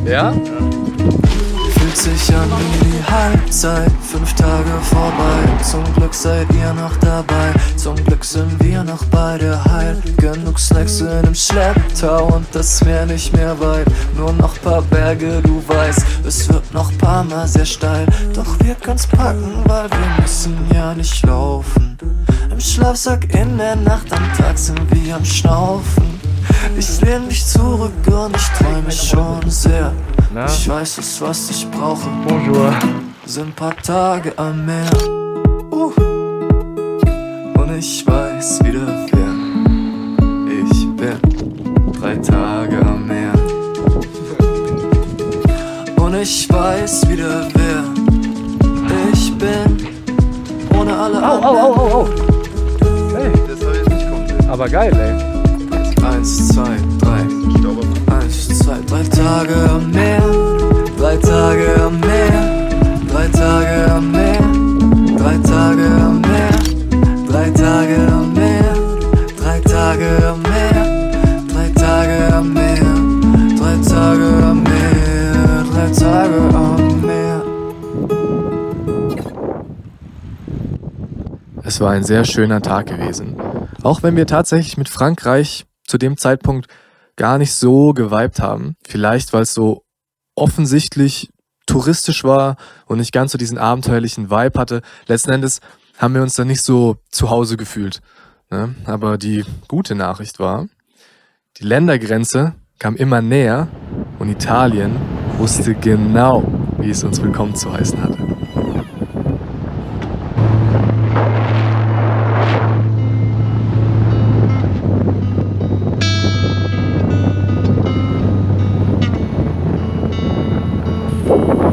Speaker 3: Ja?
Speaker 4: Fühlt sich an wie die Halbzeit, 5 Tage vorbei. Zum Glück seid ihr noch dabei, zum Glück sind wir noch beide heil. Genug Snacks in dem Schlepptau und das Meer nicht mehr weit. Nur noch paar Berge, du weißt, es wird noch paar Mal sehr steil. Doch wir können's packen, weil wir müssen ja nicht laufen. Im Schlafsack in der Nacht, am Tag sind wir am Schnaufen. Ich lehn mich zurück und ich träume schon sehr. Ich weiß es, was ich brauche.
Speaker 3: Bonjour.
Speaker 4: Sind paar Tage am Meer. Und ich weiß wieder, wer ich bin. 3 Tage am Meer. Und ich weiß wieder, wer ich bin. Ohne alle anderen.
Speaker 3: Hey,
Speaker 6: Das soll jetzt nicht kommen.
Speaker 3: aber geil, ey.
Speaker 4: 1, 2, 3. 1, 2, 3 Tage am Meer. 3 Tage am Meer. 3 Tage am Meer. 3 Tage am Meer. 3 Tage am Meer. 3 Tage am Meer. 3 Tage am Meer. 3 Tage am Meer. 3 Tage am Meer.
Speaker 7: Es war ein sehr schöner Tag gewesen. Auch wenn wir tatsächlich mit Frankreich zu dem Zeitpunkt gar nicht so geweibt haben. Vielleicht, weil es so offensichtlich touristisch war und nicht ganz so diesen abenteuerlichen Vibe hatte. Letzten Endes haben wir uns dann nicht so zu Hause gefühlt. Ne? Aber die gute Nachricht war, die Ländergrenze kam immer näher und Italien wusste genau, wie es uns willkommen zu heißen hatte.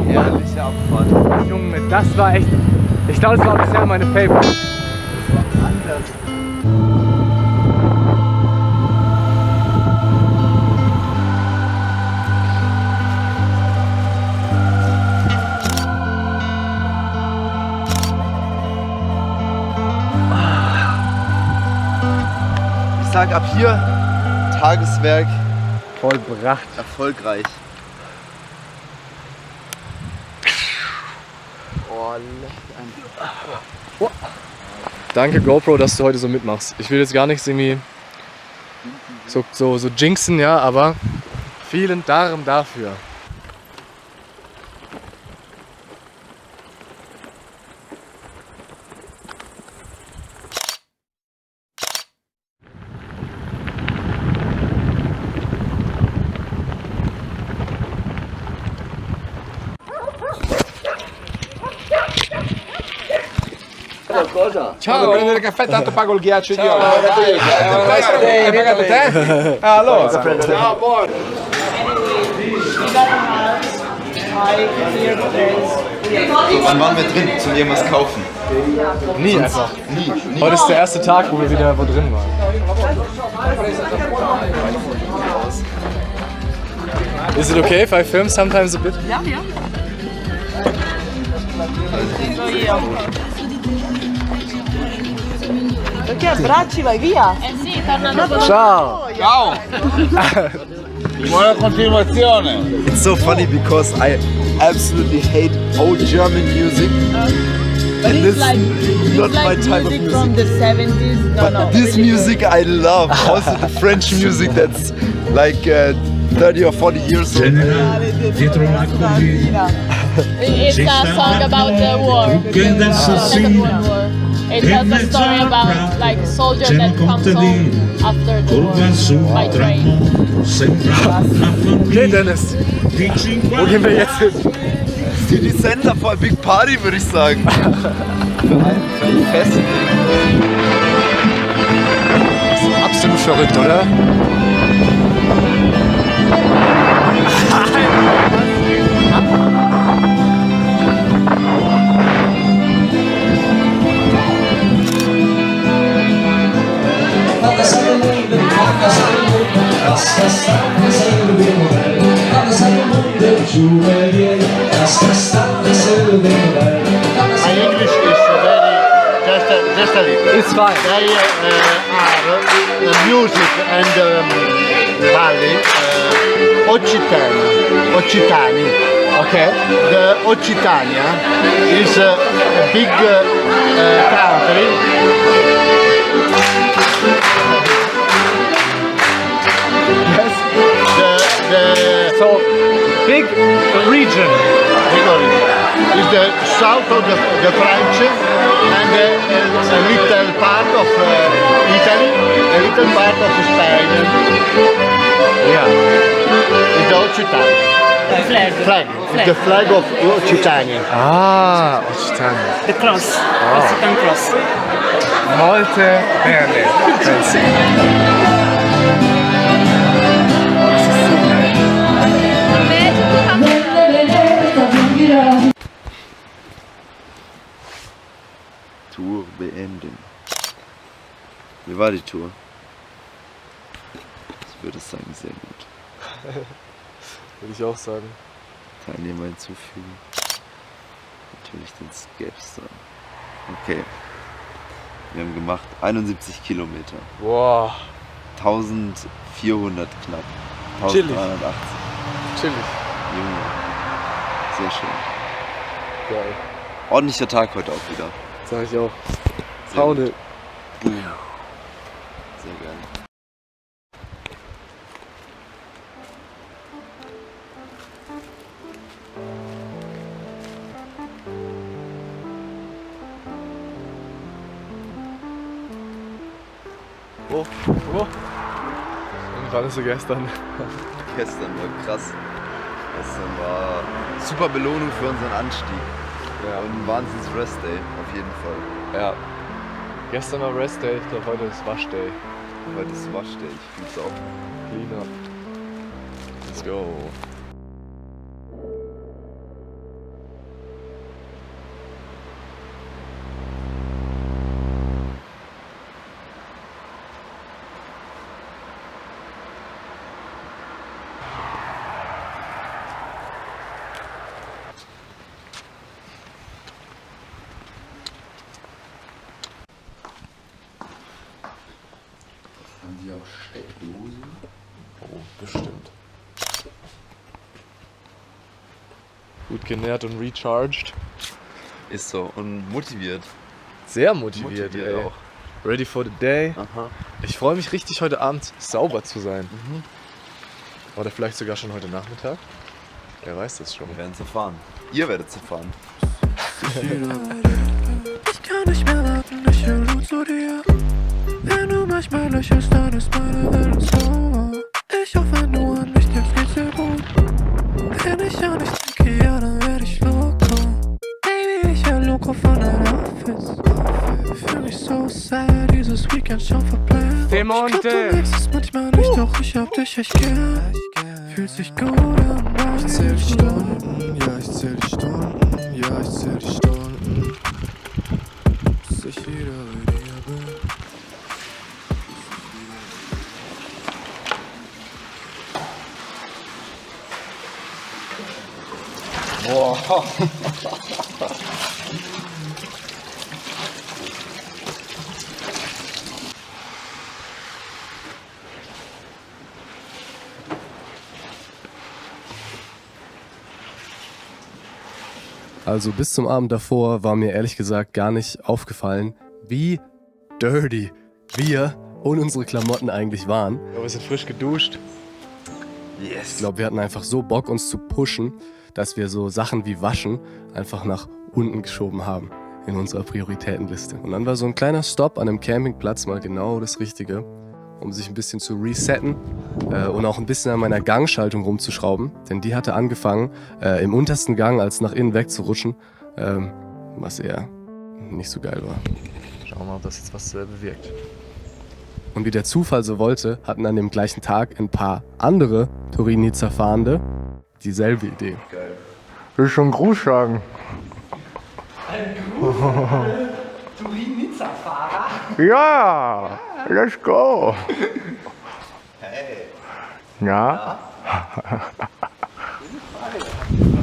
Speaker 2: Herrlicher
Speaker 3: war echt, ich glaube, das war bisher meine Favorite.
Speaker 6: Ich sag ab hier Tageswerk
Speaker 3: Vollbracht.
Speaker 6: erfolgreich.
Speaker 3: Danke GoPro, dass du heute so mitmachst. Ich will jetzt gar nichts irgendwie so jinxen, ja, aber vielen Dank dafür.
Speaker 9: Ciao, prendere il caffè tanto pago il ghiaccio di oggi. Hai pagato te? Allora. Ciao, buon.
Speaker 6: Wann waren wir drin zum irgendwas kaufen?
Speaker 3: Nie einfach. Heute ist der erste Tag, wo wir wieder wo drin waren. Is it okay if I film sometimes a bit?
Speaker 10: Ja, ja. Perché abbracci, vai via?
Speaker 11: Sì, torna dopo.
Speaker 3: Ciao!
Speaker 9: Ciao. Buona continuazione.
Speaker 6: It's so funny because I absolutely hate old German music. And this is not my type of music.
Speaker 10: From the 70s.
Speaker 6: But this music I love. Also the French music that's like 30 or 40 years old.
Speaker 11: It's a song about the war, the Second World War. It tells a story about like a soldier that comes home after the war by train.
Speaker 3: Okay, Dennis. Wo gehen wir jetzt hin?
Speaker 6: City Center voll Big Party, würde ich sagen. Für ein Fest.
Speaker 3: Das ist absolut verrückt, oder?
Speaker 9: My English is very just a little.
Speaker 3: It's fine.
Speaker 9: They are music and ballet Occitani.
Speaker 3: Okay.
Speaker 9: The Occitania is a big country.
Speaker 3: Yes.
Speaker 9: So
Speaker 3: big region.
Speaker 9: is the south of the French and a little part of Italy, a little part of Spain.
Speaker 3: Yeah.
Speaker 9: Is the Occitania. Flag. The flag of Occitania.
Speaker 3: Ah, Occitania.
Speaker 10: The cross. Occitan cross.
Speaker 3: Molte bene. Fancy.
Speaker 6: Tour beenden. Wie war die Tour? Ich würde sagen, sehr gut.
Speaker 3: Würde ich auch sagen.
Speaker 6: Teilnehmer hinzufügen. Natürlich den Skepster. Okay. Wir haben gemacht 71 Kilometer.
Speaker 3: Wow.
Speaker 6: 1400 knapp.
Speaker 3: Chillig.
Speaker 6: 1380.
Speaker 3: Chillig.
Speaker 6: Junge. Sehr schön.
Speaker 3: Geil.
Speaker 6: Ordentlicher Tag heute auch wieder.
Speaker 3: Sag ich auch.
Speaker 6: Sehr
Speaker 3: Faune.
Speaker 6: gut. Boom. Sehr geil.
Speaker 3: Oh. Und wann ist so gestern?
Speaker 6: Gestern war krass. Gestern war super Belohnung für unseren Anstieg.
Speaker 3: Ja.
Speaker 6: Und ein Wahnsinns Rest Day, auf jeden Fall.
Speaker 3: Ja. Gestern war Rest Day, ich glaube heute ist Wasch Day.
Speaker 6: Heute ist Wasch Day, ich fühl's auch.
Speaker 3: Clean up. Let's go.
Speaker 6: Haben die auch Steckdosen?
Speaker 7: Oh, bestimmt. Gut genährt und recharged.
Speaker 6: Ist so. Und motiviert.
Speaker 7: Sehr motiviert, ey.
Speaker 6: auch.
Speaker 7: Ready for the day.
Speaker 6: Aha.
Speaker 7: Ich freue mich richtig, heute Abend sauber zu sein. Oder vielleicht sogar schon heute Nachmittag. Wer weiß das schon.
Speaker 6: Wir werden es erfahren. Ihr werdet es erfahren.
Speaker 4: Ich kann nicht mehr warten, ich höre Blut zu dir. Wenn du manchmal lächelst, dann ist meine Welt sauer. Ich hoffe nur an mich, jetzt geht's dir gut. Wenn ich an dich denke, ja, dann werd ich loco. Baby, ich hör Loco von deinen Outfits. Fühl mich so sad, dieses Weekend schon verplant. Ich glaub, du merkst es manchmal nicht, doch ich hab dich echt gern. Fühlt sich gut an, ich zähl die Stunden, ja, ich zähl die Stunden, ja, ich zähl die Stunden. Bis ich wieder bei dir bin.
Speaker 6: Boah.
Speaker 3: Also bis zum Abend davor war mir ehrlich gesagt gar nicht aufgefallen, wie dirty wir und unsere Klamotten eigentlich waren.
Speaker 7: Aber wir sind frisch geduscht.
Speaker 3: Yes. Ich glaube, wir hatten einfach so Bock, uns zu pushen, dass wir so Sachen wie Waschen einfach nach unten geschoben haben in unserer Prioritätenliste. Und dann war so ein kleiner Stopp an einem Campingplatz mal genau das Richtige, um sich ein bisschen zu resetten und auch ein bisschen an meiner Gangschaltung rumzuschrauben. Denn die hatte angefangen, im untersten Gang als nach innen wegzurutschen, was eher nicht so geil war.
Speaker 7: Schauen wir mal, ob das jetzt was bewirkt.
Speaker 3: Und wie der Zufall so wollte, hatten an dem gleichen Tag ein paar andere Turin-Nizza-Fahrende dieselbe Idee.
Speaker 6: Geil.
Speaker 9: Will ich schon Gruß sagen?
Speaker 10: Turin-Nizza-Fahrer?
Speaker 9: Ja, let's go.
Speaker 6: Hey.
Speaker 9: Ja?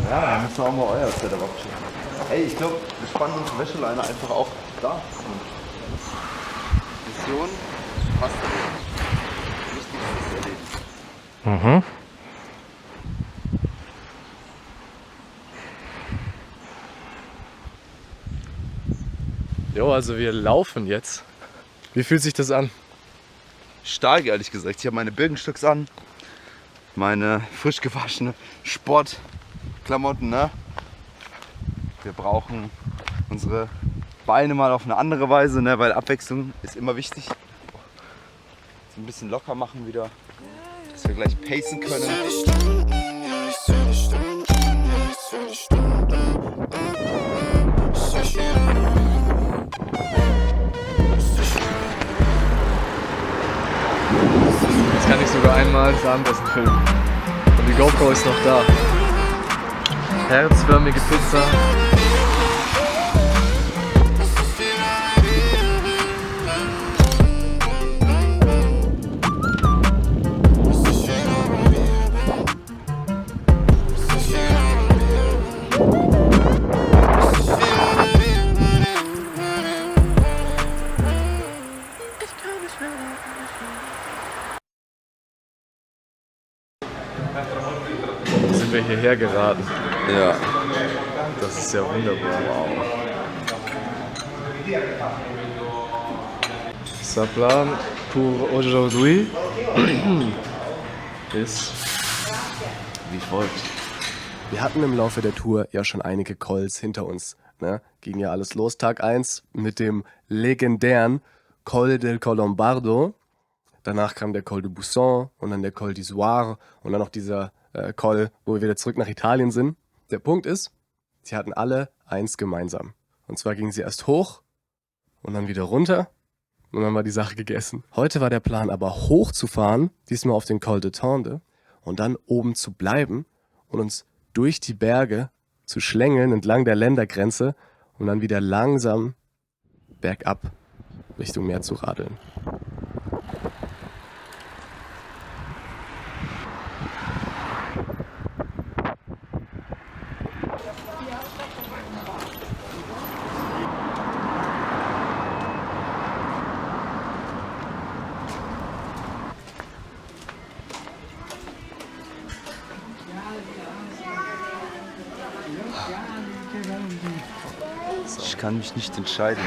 Speaker 6: Ja, dann müssen wir auch mal euer Setup abchecken. Ey, ich glaube, wir spannen unsere Wäscheleine einfach auch da. Mission fast erledigt. Wichtigstes erledigt.
Speaker 9: Mhm.
Speaker 7: Jo, also wir laufen jetzt. Wie fühlt sich das an?
Speaker 6: Stark, ehrlich gesagt. Ich habe meine Birkenstocks an, meine frisch gewaschene Sportklamotten, ne? Wir brauchen unsere Beine mal auf eine andere Weise, ne? Weil Abwechslung ist immer wichtig. So ein bisschen locker machen wieder, dass wir gleich pacen können.
Speaker 7: Jetzt kann ich sogar einmal das Abendessen filmen. Und die GoPro ist noch da. Herzförmige Pizza. Sind wir hierher geraten.
Speaker 6: Ja.
Speaker 7: Das ist ja wunderbar. Wow. Sa plan pour aujourd'hui ist
Speaker 3: wie folgt. Wir hatten im Laufe der Tour ja schon einige Cols hinter uns. Ne? Ging ja alles los. Tag 1 mit dem legendären Col del Colombardo. Danach kam der Col de Busson und dann der Col d'Isoire und dann noch dieser Col, wo wir wieder zurück nach Italien sind. Der Punkt ist, sie hatten alle eins gemeinsam. Und zwar gingen sie erst hoch und dann wieder runter und dann war die Sache gegessen. Heute war der Plan aber hochzufahren, diesmal auf den Col de Tende und dann oben zu bleiben und uns durch die Berge zu schlängeln entlang der Ländergrenze und dann wieder langsam bergab Richtung Meer zu radeln. Sau.
Speaker 6: Ich kann mich nicht entscheiden.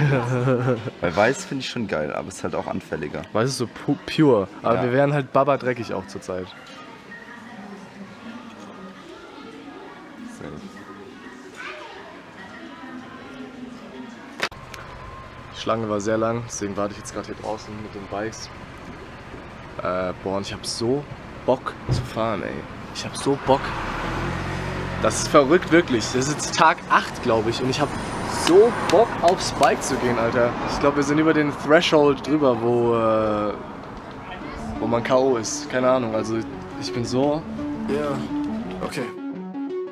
Speaker 6: Weil weiß finde ich schon geil, aber es ist halt auch anfälliger.
Speaker 3: Weiß ist so pure, aber
Speaker 6: Ja.
Speaker 3: wir wären halt baba dreckig auch zur Zeit. Die Schlange war sehr lang, deswegen warte ich jetzt gerade hier draußen mit den Bikes. Boah, und ich habe so Bock zu fahren, ey. Ich habe so Bock. Das ist verrückt, wirklich. Das ist jetzt Tag 8, glaube ich. Und ich habe so Bock aufs Bike zu gehen, Alter. Ich glaube, wir sind über den Threshold drüber, wo man K.O. ist. Keine Ahnung, also ich bin so... Ja, okay.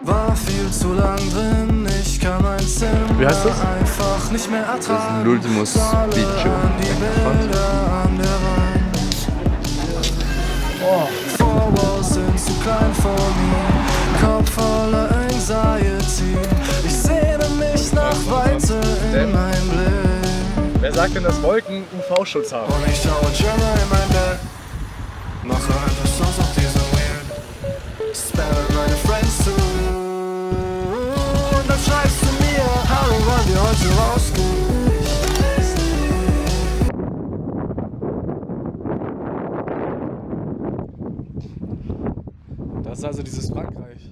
Speaker 4: War viel zu lang drin, ich kann mein Zimmer
Speaker 3: Wie heißt das?
Speaker 4: einfach nicht mehr ertragen.
Speaker 6: Das ist ein Ultimus Beach.
Speaker 4: An der Wand. Vorwurf sind zu klein vor mir, Kopf voller Anxiety. Ich sehne mich nach Weite in mein Blick.
Speaker 3: Wer sagt denn, dass Wolken UV-Schutz haben?
Speaker 4: Und ich schaue Jammer in mein Bett. Mache ein paar Songs auf diese Weird. Spamme meine Friends zu. Und dann schreibst du mir, hallo, wann wir heute rausgehen.
Speaker 3: Das ist also dieses Frankreich.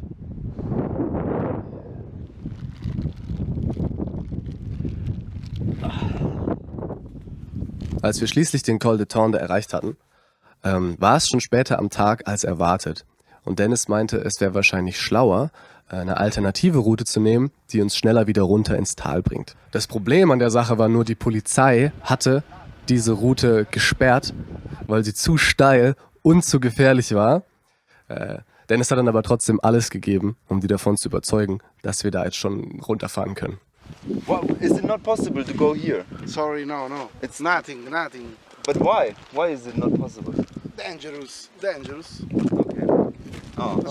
Speaker 3: Als wir schließlich den Col de Tende erreicht hatten, war es schon später am Tag als erwartet. Und Dennis meinte, es wäre wahrscheinlich schlauer, eine alternative Route zu nehmen, die uns schneller wieder runter ins Tal bringt. Das Problem an der Sache war nur, die Polizei hatte diese Route gesperrt, weil sie zu steil und zu gefährlich war. Dennis hat dann aber trotzdem alles gegeben, um die davon zu überzeugen, dass wir da jetzt schon runterfahren können.
Speaker 6: Wow, is it not possible to go here?
Speaker 12: Sorry, no. It's nothing.
Speaker 6: But why? Why is it not possible?
Speaker 12: Dangerous.
Speaker 6: Okay. Oh,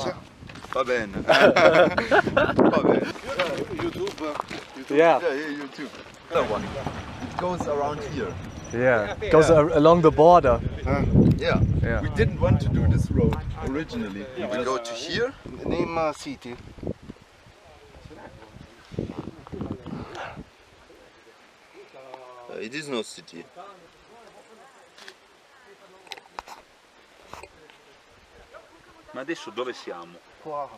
Speaker 6: va bene. Va bene.
Speaker 12: YouTube.
Speaker 3: Yeah.
Speaker 6: Yeah, YouTube. That one. It goes around here.
Speaker 3: Yeah, goes along the border.
Speaker 6: Yeah.
Speaker 3: Yeah.
Speaker 6: We didn't want to do this road originally. We go to here.
Speaker 12: Name city.
Speaker 6: It is no city.
Speaker 13: Ma adesso dove siamo?
Speaker 12: Wow.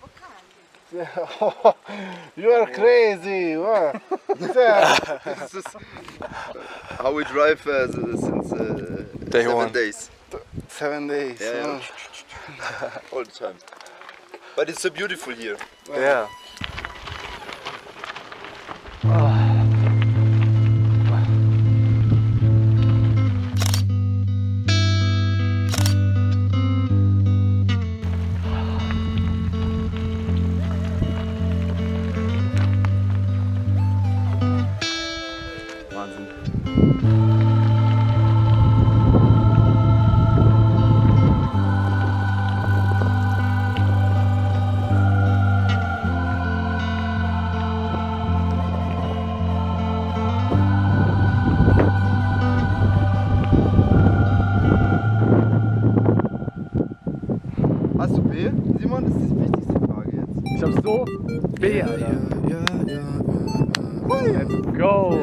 Speaker 12: You are crazy. Wow.
Speaker 6: This is how we drive since
Speaker 3: Day
Speaker 6: 7
Speaker 3: one.
Speaker 6: days.
Speaker 12: 7 days.
Speaker 6: Yeah. All the time. But it's so beautiful here.
Speaker 3: Yeah.
Speaker 6: Hast du B? Simon, das ist die wichtigste Frage jetzt.
Speaker 3: Ich hab so B, Alter. Let's go.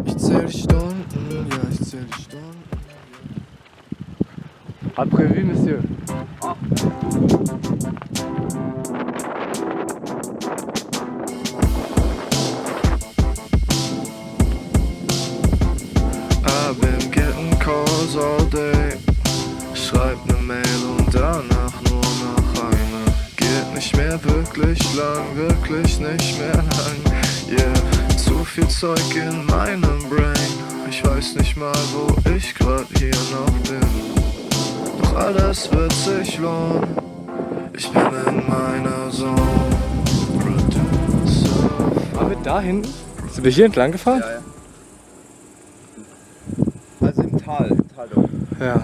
Speaker 4: Ich zähl die Stunden, ja, ich zähl die Stunden.
Speaker 3: Après-vu, Monsieur.
Speaker 4: I've been getting calls all day. Schreib ne Mail und danach nur noch eine. Geht nicht mehr wirklich lang, wirklich nicht mehr lang. Yeah, zu viel Zeug in meinem Brain. Ich weiß nicht mal, wo ich grad hier noch bin. Doch alles wird sich lohnen. Ich bin in meiner Zone.
Speaker 3: Waren wir da hinten? Sind wir hier entlang gefahren?
Speaker 6: Ja. Also im Tal dort.
Speaker 3: Ja.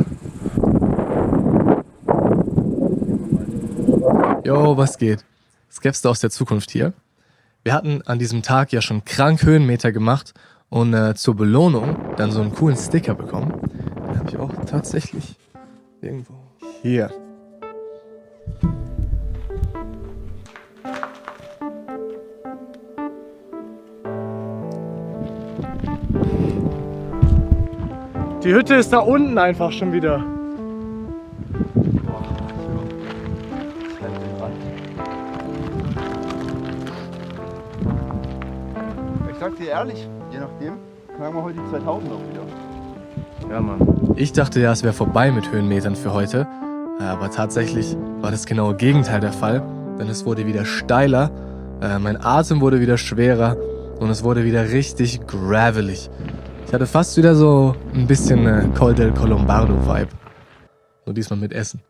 Speaker 3: Jo, was geht? Skepster aus der Zukunft hier. Wir hatten an diesem Tag ja schon krank Höhenmeter gemacht und zur Belohnung dann so einen coolen Sticker bekommen. Den habe ich auch tatsächlich irgendwo hier. Die Hütte ist da unten einfach schon wieder.
Speaker 2: Ich sag dir ehrlich, je nachdem, knacken wir heute die 2000 auch wieder.
Speaker 3: Ja, Mann.
Speaker 7: Ich dachte ja, es wäre vorbei mit Höhenmetern für heute. Aber tatsächlich war das genaue Gegenteil der Fall. Denn es wurde wieder steiler, mein Atem wurde wieder schwerer und es wurde wieder richtig gravelig. Ich hatte fast wieder so ein bisschen Col del Colombardo-Vibe. Nur diesmal mit Essen.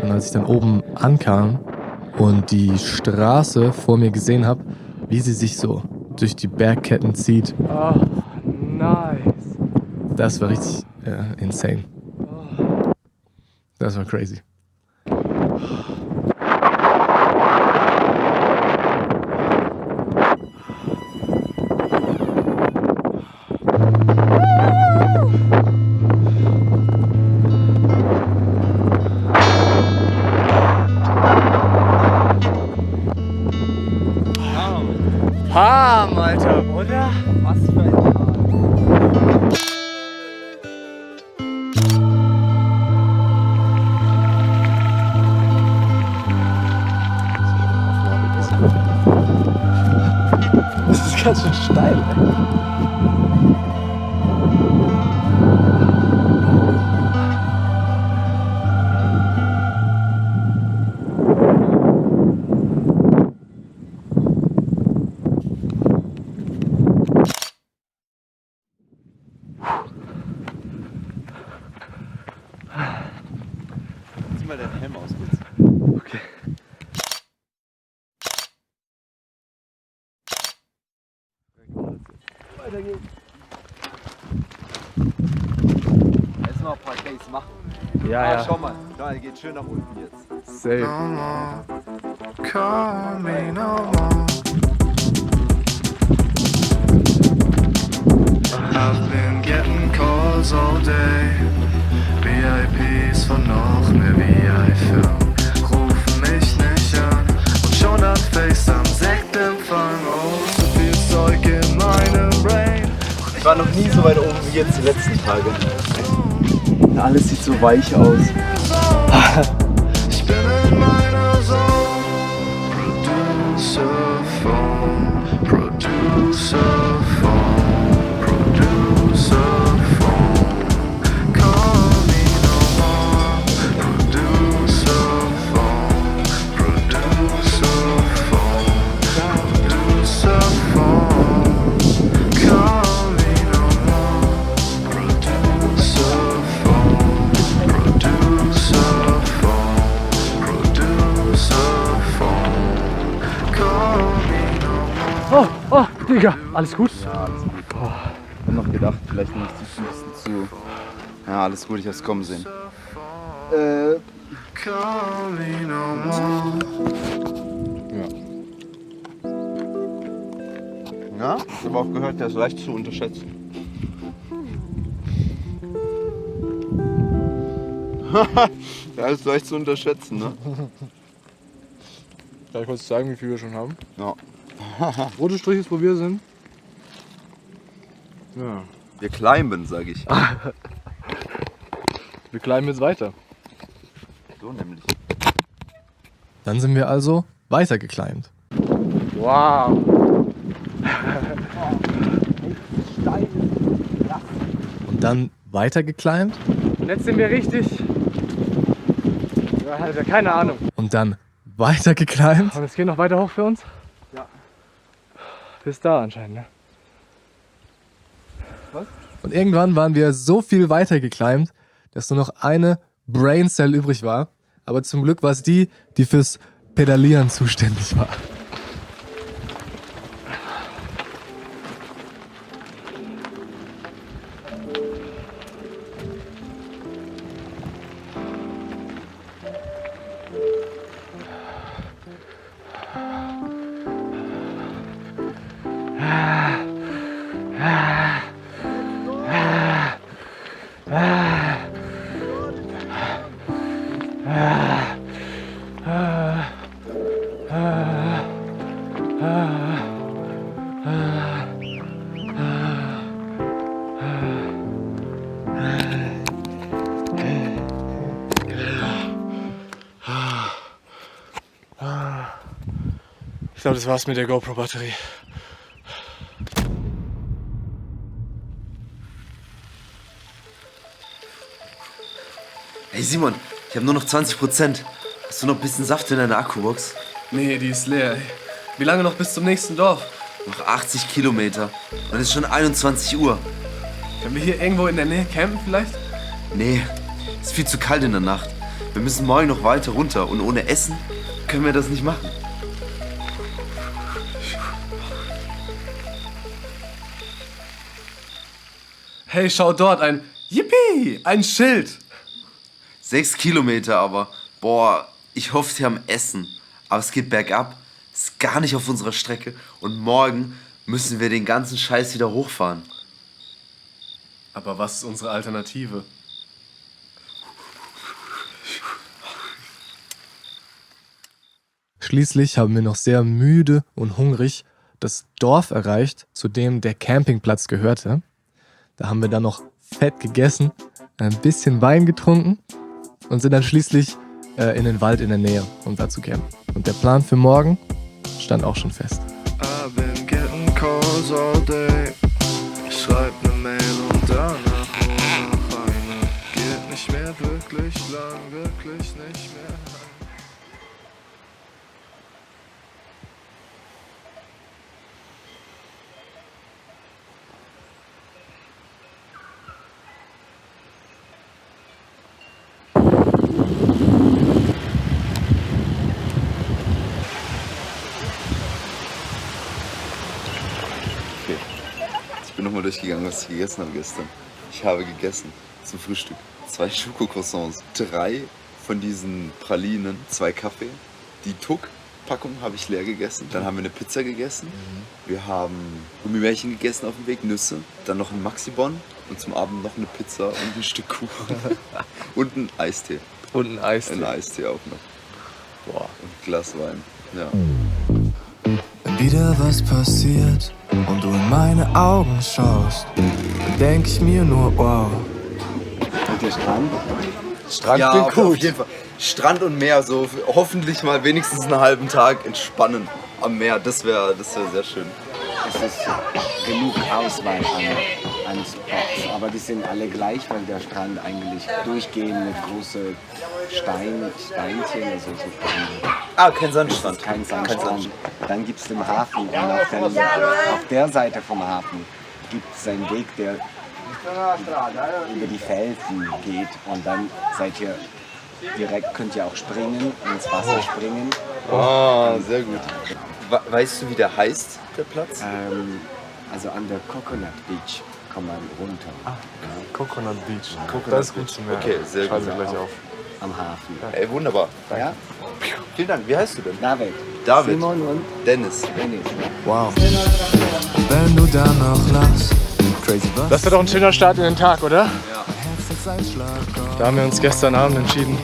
Speaker 7: Und als ich dann oben ankam und die Straße vor mir gesehen habe, wie sie sich so durch die Bergketten zieht.
Speaker 3: Oh, nice.
Speaker 7: Das war richtig insane. Das war crazy.
Speaker 3: Ham, Alter, oder? Was für ein Das ist ganz schön steil, ey.
Speaker 2: Zieh mal deinen Helm aus, kurz.
Speaker 3: Okay.
Speaker 2: Weiter geht's. Jetzt noch ein paar Case machen.
Speaker 3: Ja.
Speaker 2: Schau mal, da geht schön nach unten jetzt.
Speaker 3: Safe.
Speaker 4: Call me no more. I've been getting calls all day. VIPs von noch mehr VIP-Firmen rufen mich nicht an. Und schon an FaceTime Sektempfang. Oh, so viel Zeug in meinem Brain.
Speaker 2: Ich war noch nie so weit oben wie jetzt die letzten Tage. Alles sieht so weich aus.
Speaker 4: Ich bin in meiner Zone. Producer Phone, Producer Phone, Producer Phone. Call me no more. Producer Phone, Producer Phone, Producer Phone. Call me no more. Producer Phone, Producer Phone, Producer Phone. Call me no more.
Speaker 3: Oh, Digga, alles gut?
Speaker 2: Ja, alles gut. Ich hab noch gedacht, vielleicht nicht die Füße zu. Ja, alles gut, ich hab's kommen sehen.
Speaker 4: Call me no more.
Speaker 2: Ja, ich habe auch gehört, der ist leicht zu unterschätzen. Der ist leicht zu unterschätzen, ne?
Speaker 3: Soll ich kurz zeigen, wie viel wir schon haben?
Speaker 2: Ja.
Speaker 3: Rote Strich ist, wo wir sind. Ja.
Speaker 2: Wir climben, sag ich.
Speaker 3: Wir climben jetzt weiter.
Speaker 2: So nämlich.
Speaker 7: Dann sind wir also weitergeclimbt.
Speaker 3: Wow.
Speaker 7: Und dann weitergeclimbt.
Speaker 3: Und jetzt sind wir richtig. Ja, Alter, keine Ahnung.
Speaker 7: Und dann weitergeclimbt.
Speaker 3: Und es geht noch weiter hoch für uns?
Speaker 2: Ja.
Speaker 3: Bis da anscheinend, ne?
Speaker 2: Was?
Speaker 7: Und irgendwann waren wir so viel weitergeclimbt, dass nur noch eine Brain Cell übrig war. Aber zum Glück war es die, die fürs Pedalieren zuständig war.
Speaker 3: Ich glaube, das war's mit der GoPro-Batterie.
Speaker 6: Hey Simon, ich habe nur noch 20%. Hast du noch ein bisschen Saft in deiner Akkubox?
Speaker 3: Nee, die ist leer. Wie lange noch bis zum nächsten Dorf?
Speaker 6: Noch 80 Kilometer. Und es ist schon 21 Uhr.
Speaker 3: Können wir hier irgendwo in der Nähe campen vielleicht?
Speaker 6: Nee, es ist viel zu kalt in der Nacht. Wir müssen morgen noch weiter runter und ohne Essen können wir das nicht machen.
Speaker 3: Hey, schau dort, ein Yippie, ein Schild.
Speaker 6: 6 Kilometer aber. Boah, ich hoffe, sie haben Essen. Aber es geht bergab. Ist gar nicht auf unserer Strecke. Und morgen müssen wir den ganzen Scheiß wieder hochfahren.
Speaker 3: Aber was ist unsere Alternative?
Speaker 7: Schließlich haben wir noch sehr müde und hungrig das Dorf erreicht, zu dem der Campingplatz gehörte. Da haben wir dann noch fett gegessen, ein bisschen Wein getrunken und sind dann schließlich in den Wald in der Nähe, um da zu campen. Und der Plan für morgen stand auch schon fest.
Speaker 4: I've been getting calls all day. Ich schreib ne Mail und danach nur noch eine. Geht nicht mehr wirklich lang, wirklich nicht mehr lang.
Speaker 6: Ich bin nochmal durchgegangen, was ich gegessen habe gestern. Ich habe gegessen zum Frühstück 2 Schokocroissants, 3 von diesen Pralinen, 2 Kaffee. Die Tuck-Packung habe ich leer gegessen. Dann haben wir eine Pizza gegessen. Wir haben Gummibärchen gegessen auf dem Weg, Nüsse. Dann noch ein Maxi-Bon und zum Abend noch eine Pizza und ein Stück Kuchen. Und ein Eistee.
Speaker 3: Und ein Eistee.
Speaker 6: Ein Eistee auch noch. Boah, und ein Glas Wein. Ja.
Speaker 4: Wenn wieder was passiert und du in meine Augen schaust, dann denk ich mir nur, wow.
Speaker 2: Und der Strand?
Speaker 6: Strand ja, klingt gut. Auf jeden Fall. Strand und Meer, so hoffentlich mal wenigstens einen halben Tag entspannen am Meer. Das wäre sehr schön.
Speaker 2: Es ist genug Auswahl an Spots, aber die sind alle gleich, weil der Strand eigentlich durchgehend mit großen Steinchen, also so
Speaker 6: kein Sandstrand.
Speaker 2: Kein Sandstrand. Dann gibt es den Hafen und auf der Seite vom Hafen gibt es einen Weg, der über die Felsen geht und dann seid ihr direkt, könnt ihr auch springen, ins Wasser springen.
Speaker 6: Oh, sehr gut. Weißt du, wie der heißt, der Platz?
Speaker 2: Also an der Coconut Beach kann man runter.
Speaker 3: Coconut Beach.
Speaker 6: Das ist gut zu merken. Okay, sehr gut.
Speaker 3: Gleich auf.
Speaker 2: Am Hafen.
Speaker 6: Ey, wunderbar.
Speaker 2: Ja?
Speaker 6: Vielen Dank. Wie heißt du denn?
Speaker 2: David. Simon und
Speaker 6: Dennis.
Speaker 4: Wow. Wenn du dann noch lachst. Crazy was?
Speaker 3: Das wird doch ein schöner Start in den Tag, oder?
Speaker 6: Ja.
Speaker 3: Da haben wir uns gestern Abend entschieden,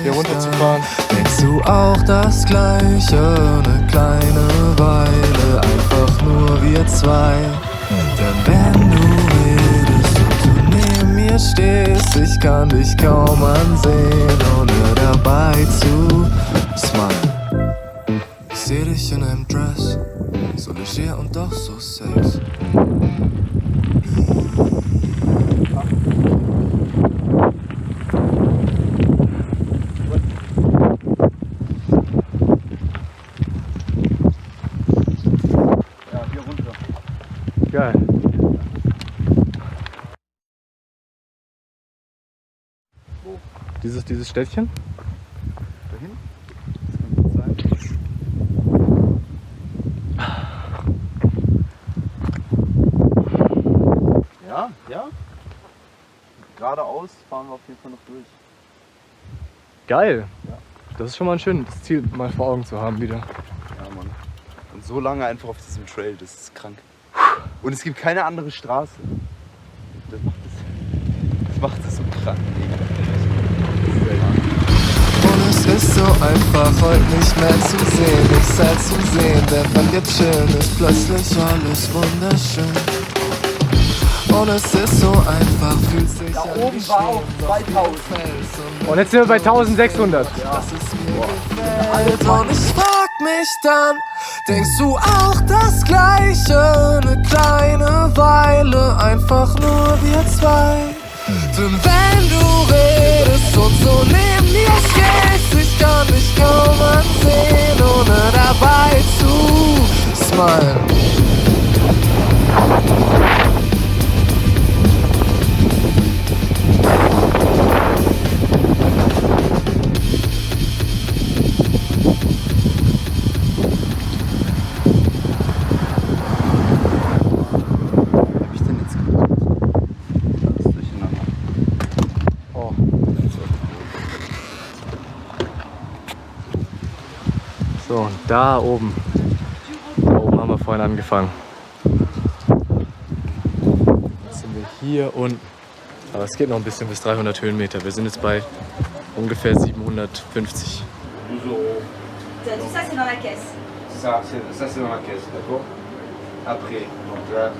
Speaker 3: hier runterzufahren.
Speaker 4: Denkst du auch das Gleiche, eine kleine Weile, einfach nur wir zwei. Denn wenn du redest und du neben mir stehst, ich kann dich kaum ansehen, ohne dabei zu smile. Ich seh dich in einem Dress, so leger und doch so sex.
Speaker 3: Geil. Dieses Städtchen?
Speaker 2: Dahin? Das kann gut sein. Ja. Geradeaus fahren wir auf jeden Fall noch durch.
Speaker 3: Geil.
Speaker 2: Ja.
Speaker 3: Das ist schon mal ein schönes Ziel, mal vor Augen zu haben wieder.
Speaker 6: Ja, Mann. Und so lange einfach auf diesem Trail, das ist krank. Und es gibt keine andere Straße. Das macht es so krank.
Speaker 4: Ohne es ist so einfach, heute nicht mehr zu sehen, nichts mehr zu sehen, denn wenn wir chillen, ist plötzlich alles wunderschön. Und es ist so einfach, fühlt sich
Speaker 3: Da
Speaker 4: an
Speaker 3: oben
Speaker 4: wie
Speaker 3: war auch
Speaker 4: Schnee,
Speaker 3: 2000. Und jetzt sind wir bei 1600.
Speaker 4: dass es mir gefällt. Und ich frag mich dann, denkst du auch das Gleiche? Eine kleine Weile, einfach nur wir zwei. Denn wenn du redest und so neben mir stehst, ich kann dich kaum ansehen, ohne dabei zu smilen.
Speaker 3: So, und da oben haben wir vorhin angefangen. Jetzt sind wir hier unten. Aber es geht noch ein bisschen bis 300 Höhenmeter. Wir sind jetzt bei ungefähr 750.
Speaker 14: Tout ça, c'est dans la caisse.
Speaker 2: Ça, c'est dans la caisse, d'accord? Après, donc là.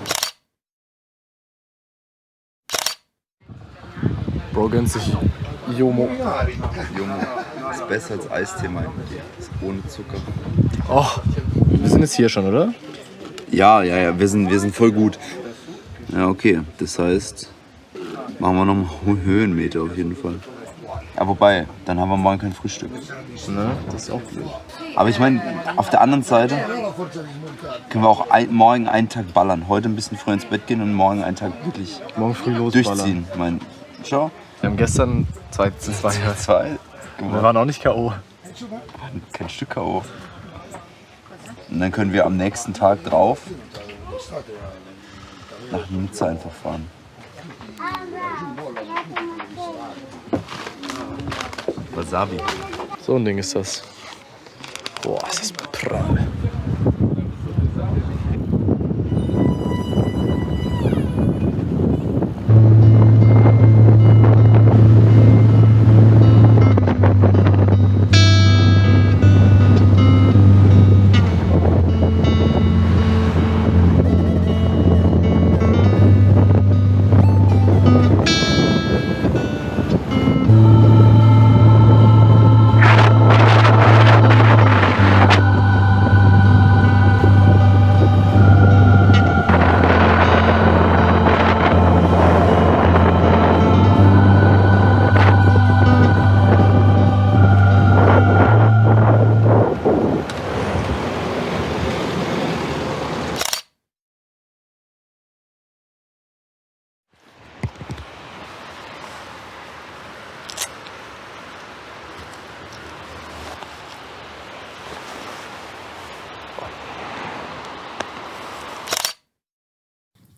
Speaker 3: Bro gönnt sich Jomo.
Speaker 6: Junge, ist besser als Eistee, mein ist ohne Zucker.
Speaker 3: Oh, wir sind jetzt hier schon, oder?
Speaker 6: Ja, wir sind voll gut. Ja, okay, das heißt, machen wir noch einen Höhenmeter auf jeden Fall. Ja, wobei, dann haben wir morgen kein Frühstück.
Speaker 3: Ne, das ist auch blöd.
Speaker 6: Aber ich meine, auf der anderen Seite können wir auch morgen einen Tag ballern. Heute ein bisschen früher ins Bett gehen und morgen einen Tag wirklich
Speaker 3: morgen früh losballern.
Speaker 6: Durchziehen. Schau.
Speaker 3: Wir haben gestern 2:2. Wir waren auch nicht K.O.
Speaker 6: Kein Stück K.O. Und dann können wir am nächsten Tag drauf nach Nizza einfach fahren. Wasabi.
Speaker 3: So ein Ding ist das. Boah, ist das prall.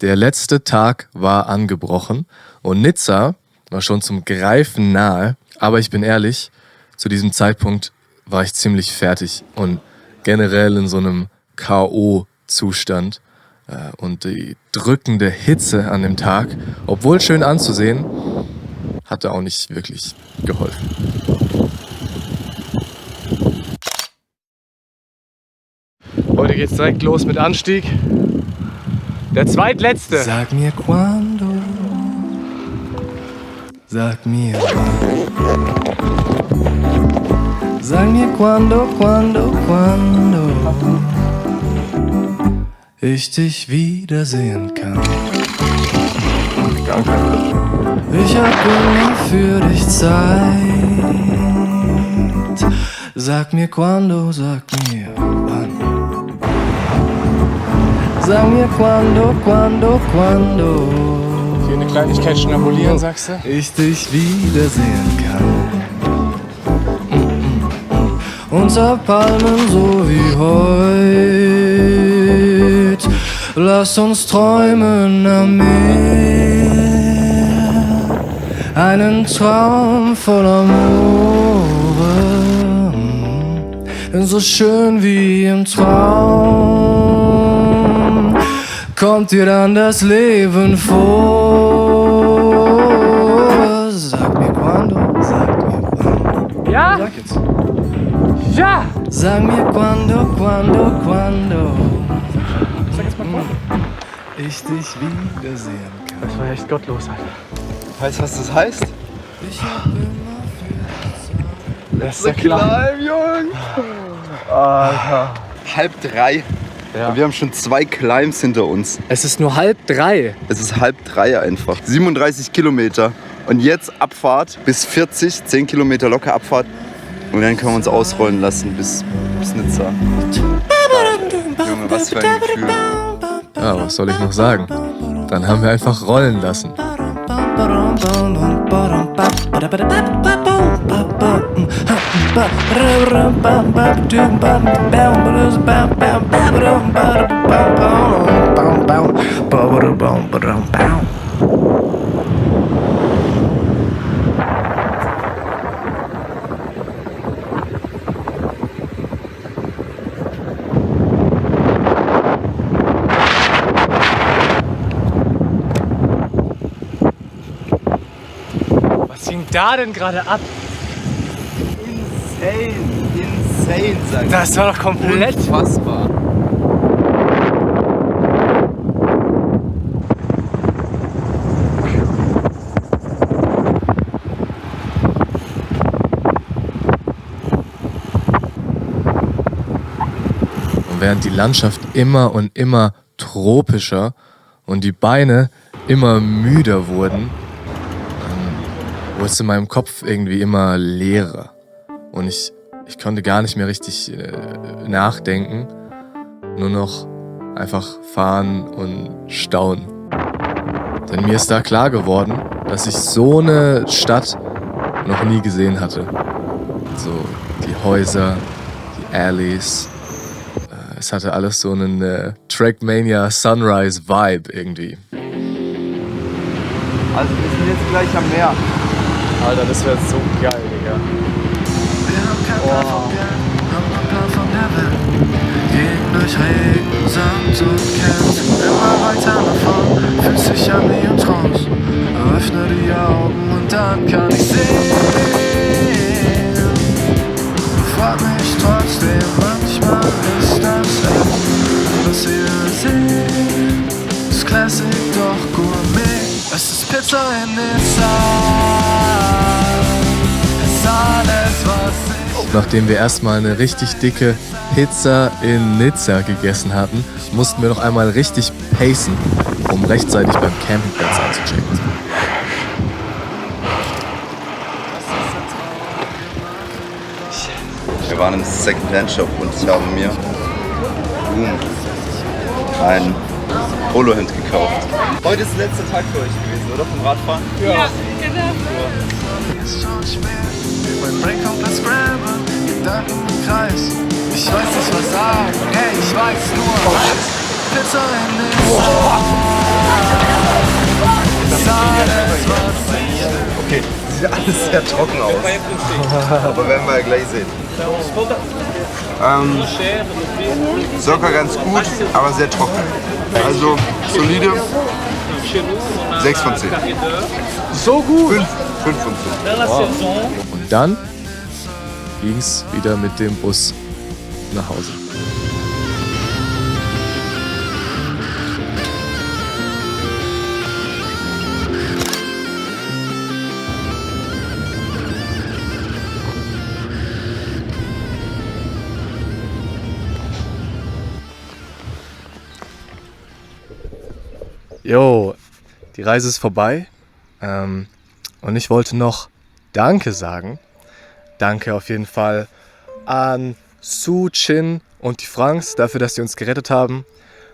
Speaker 3: Der letzte Tag war angebrochen und Nizza war schon zum Greifen nahe. Aber ich bin ehrlich, zu diesem Zeitpunkt war ich ziemlich fertig und generell in so einem K.O.-Zustand. Und die drückende Hitze an dem Tag, obwohl schön anzusehen, hatte auch nicht wirklich geholfen. Heute geht's direkt los mit Anstieg. Der zweitletzte.
Speaker 4: Sag mir quando, sag mir quando ich dich wiedersehen kann.
Speaker 3: Danke.
Speaker 4: Ich hab immer für dich Zeit. Sag mir quando, sag mir wann. Sag mir quando.
Speaker 3: Hier eine Kleinigkeit schnabulieren, sagst du?
Speaker 4: Ich dich wiedersehen kann. Unter Palmen so wie heut. Lass uns träumen am Meer. Einen Traum voller Moore. So schön wie im Traum kommt dir dann das Leben vor. Sag mir quando, sag mir wann.
Speaker 3: Ja?
Speaker 4: Sag jetzt.
Speaker 7: Ja!
Speaker 4: Sag mir quando ich dich wiedersehen kann.
Speaker 3: Das war echt gottlos, Alter.
Speaker 6: Weißt du, was das heißt?
Speaker 3: Das ist ja klar.
Speaker 6: Junge! Alter. 2:30.
Speaker 3: Ja.
Speaker 6: Und wir haben schon 2 Climbs hinter uns.
Speaker 7: Es ist nur 2:30.
Speaker 6: Es ist 2:30 einfach. 37 Kilometer. Und jetzt Abfahrt bis 40, 10 Kilometer locker Abfahrt. Und dann können wir uns ausrollen lassen bis Nizza. Junge, was für ein Gefühl.
Speaker 7: Ja, was soll ich noch sagen? Dann haben wir einfach rollen lassen.
Speaker 3: Was ging da denn gerade ab?
Speaker 6: Insane, sag ich.
Speaker 3: Das war doch komplett
Speaker 6: unfassbar.
Speaker 7: Und während die Landschaft immer und immer tropischer und die Beine immer müder wurden, wurde es in meinem Kopf irgendwie immer leerer. Und ich konnte gar nicht mehr richtig nachdenken, nur noch einfach fahren und staunen. Denn mir ist da klar geworden, dass ich so eine Stadt noch nie gesehen hatte. So die Häuser, die Alleys. Es hatte alles so einen Trackmania Sunrise Vibe irgendwie.
Speaker 6: Also wir sind jetzt gleich am Meer.
Speaker 3: Alter, das wäre so geil, Digga.
Speaker 4: Wir haben kein Plan vom Geld, haben einen Plan von der Welt. Gehen durch Regen, Sand und Kälte. Immer weiter nach vorn, fühlst dich an wie ein Trance. Öffne die Augen und dann kann ich sehen. Frag mich trotzdem, manchmal ist das echt. Was wir sehen, ist Classic, doch Gourmet. Es ist Pizza in Nizza. Es ist alles, was ich.
Speaker 7: Nachdem wir erstmal eine richtig dicke Pizza in Nizza gegessen hatten, mussten wir noch einmal richtig pacen, um rechtzeitig beim Campingplatz einzuchecken.
Speaker 6: Wir waren im Second-Hand-Shop und ich habe mir ein Polohemd gekauft. Heute ist der letzte Tag für euch gewesen, oder? Vom Radfahren?
Speaker 11: Ja, genau.
Speaker 4: Mein Brain komplett scramble, Gedanken im Kreis. Ich weiß nicht was sagen, ey, ich weiß nur Pizza in Nizza. Ist alles, was ich will.
Speaker 6: Okay, sieht alles sehr trocken aus. Aber werden wir ja gleich sehen. Sogar ganz gut, aber sehr trocken. Also solide 6 von 10.
Speaker 3: So gut!
Speaker 6: 5 von 10.
Speaker 7: Wow. Und dann ging's wieder mit dem Bus nach Hause. Jo, die Reise ist vorbei und ich wollte noch Danke sagen. Danke auf jeden Fall an Su, Chin und die Franks dafür, dass sie uns gerettet haben.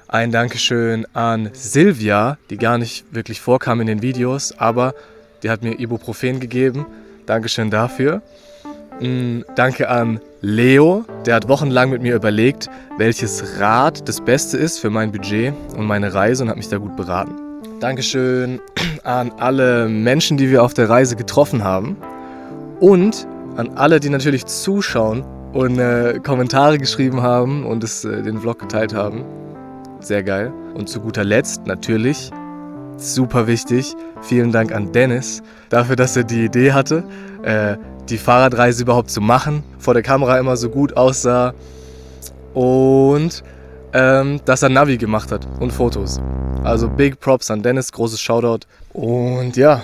Speaker 7: Ein Dankeschön an Silvia, die gar nicht wirklich vorkam in den Videos, aber die hat mir Ibuprofen gegeben. Dankeschön dafür. Danke an Leo, der hat wochenlang mit mir überlegt, welches Rad das Beste ist für mein Budget und meine Reise und hat mich da gut beraten. Dankeschön an alle Menschen, die wir auf der Reise getroffen haben und an alle, die natürlich zuschauen und Kommentare geschrieben haben und den Vlog geteilt haben. Sehr geil. Und zu guter Letzt natürlich, super wichtig, vielen Dank an Dennis dafür, dass er die Idee hatte,
Speaker 3: die Fahrradreise überhaupt zu machen, vor der Kamera immer so gut aussah und dass er Navi gemacht hat und Fotos. Also big Props an Dennis, großes Shoutout. Und ja,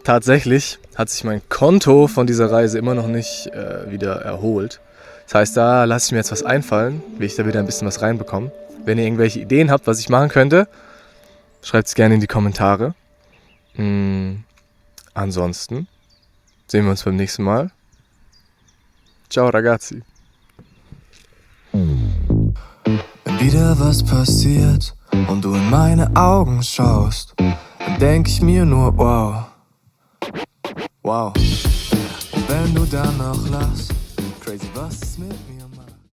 Speaker 3: tatsächlich hat sich mein Konto von dieser Reise immer noch nicht wieder erholt. Das heißt, da lasse ich mir jetzt was einfallen, wie ich da wieder ein bisschen was reinbekomme. Wenn ihr irgendwelche Ideen habt, was ich machen könnte, schreibt es gerne in die Kommentare. Ansonsten sehen wir uns beim nächsten Mal. Ciao ragazzi.
Speaker 4: Wenn wieder was passiert und du in meine Augen schaust, dann denk ich mir nur wow, wow. Und wenn du dann noch lachst, crazy, was ist mit mir?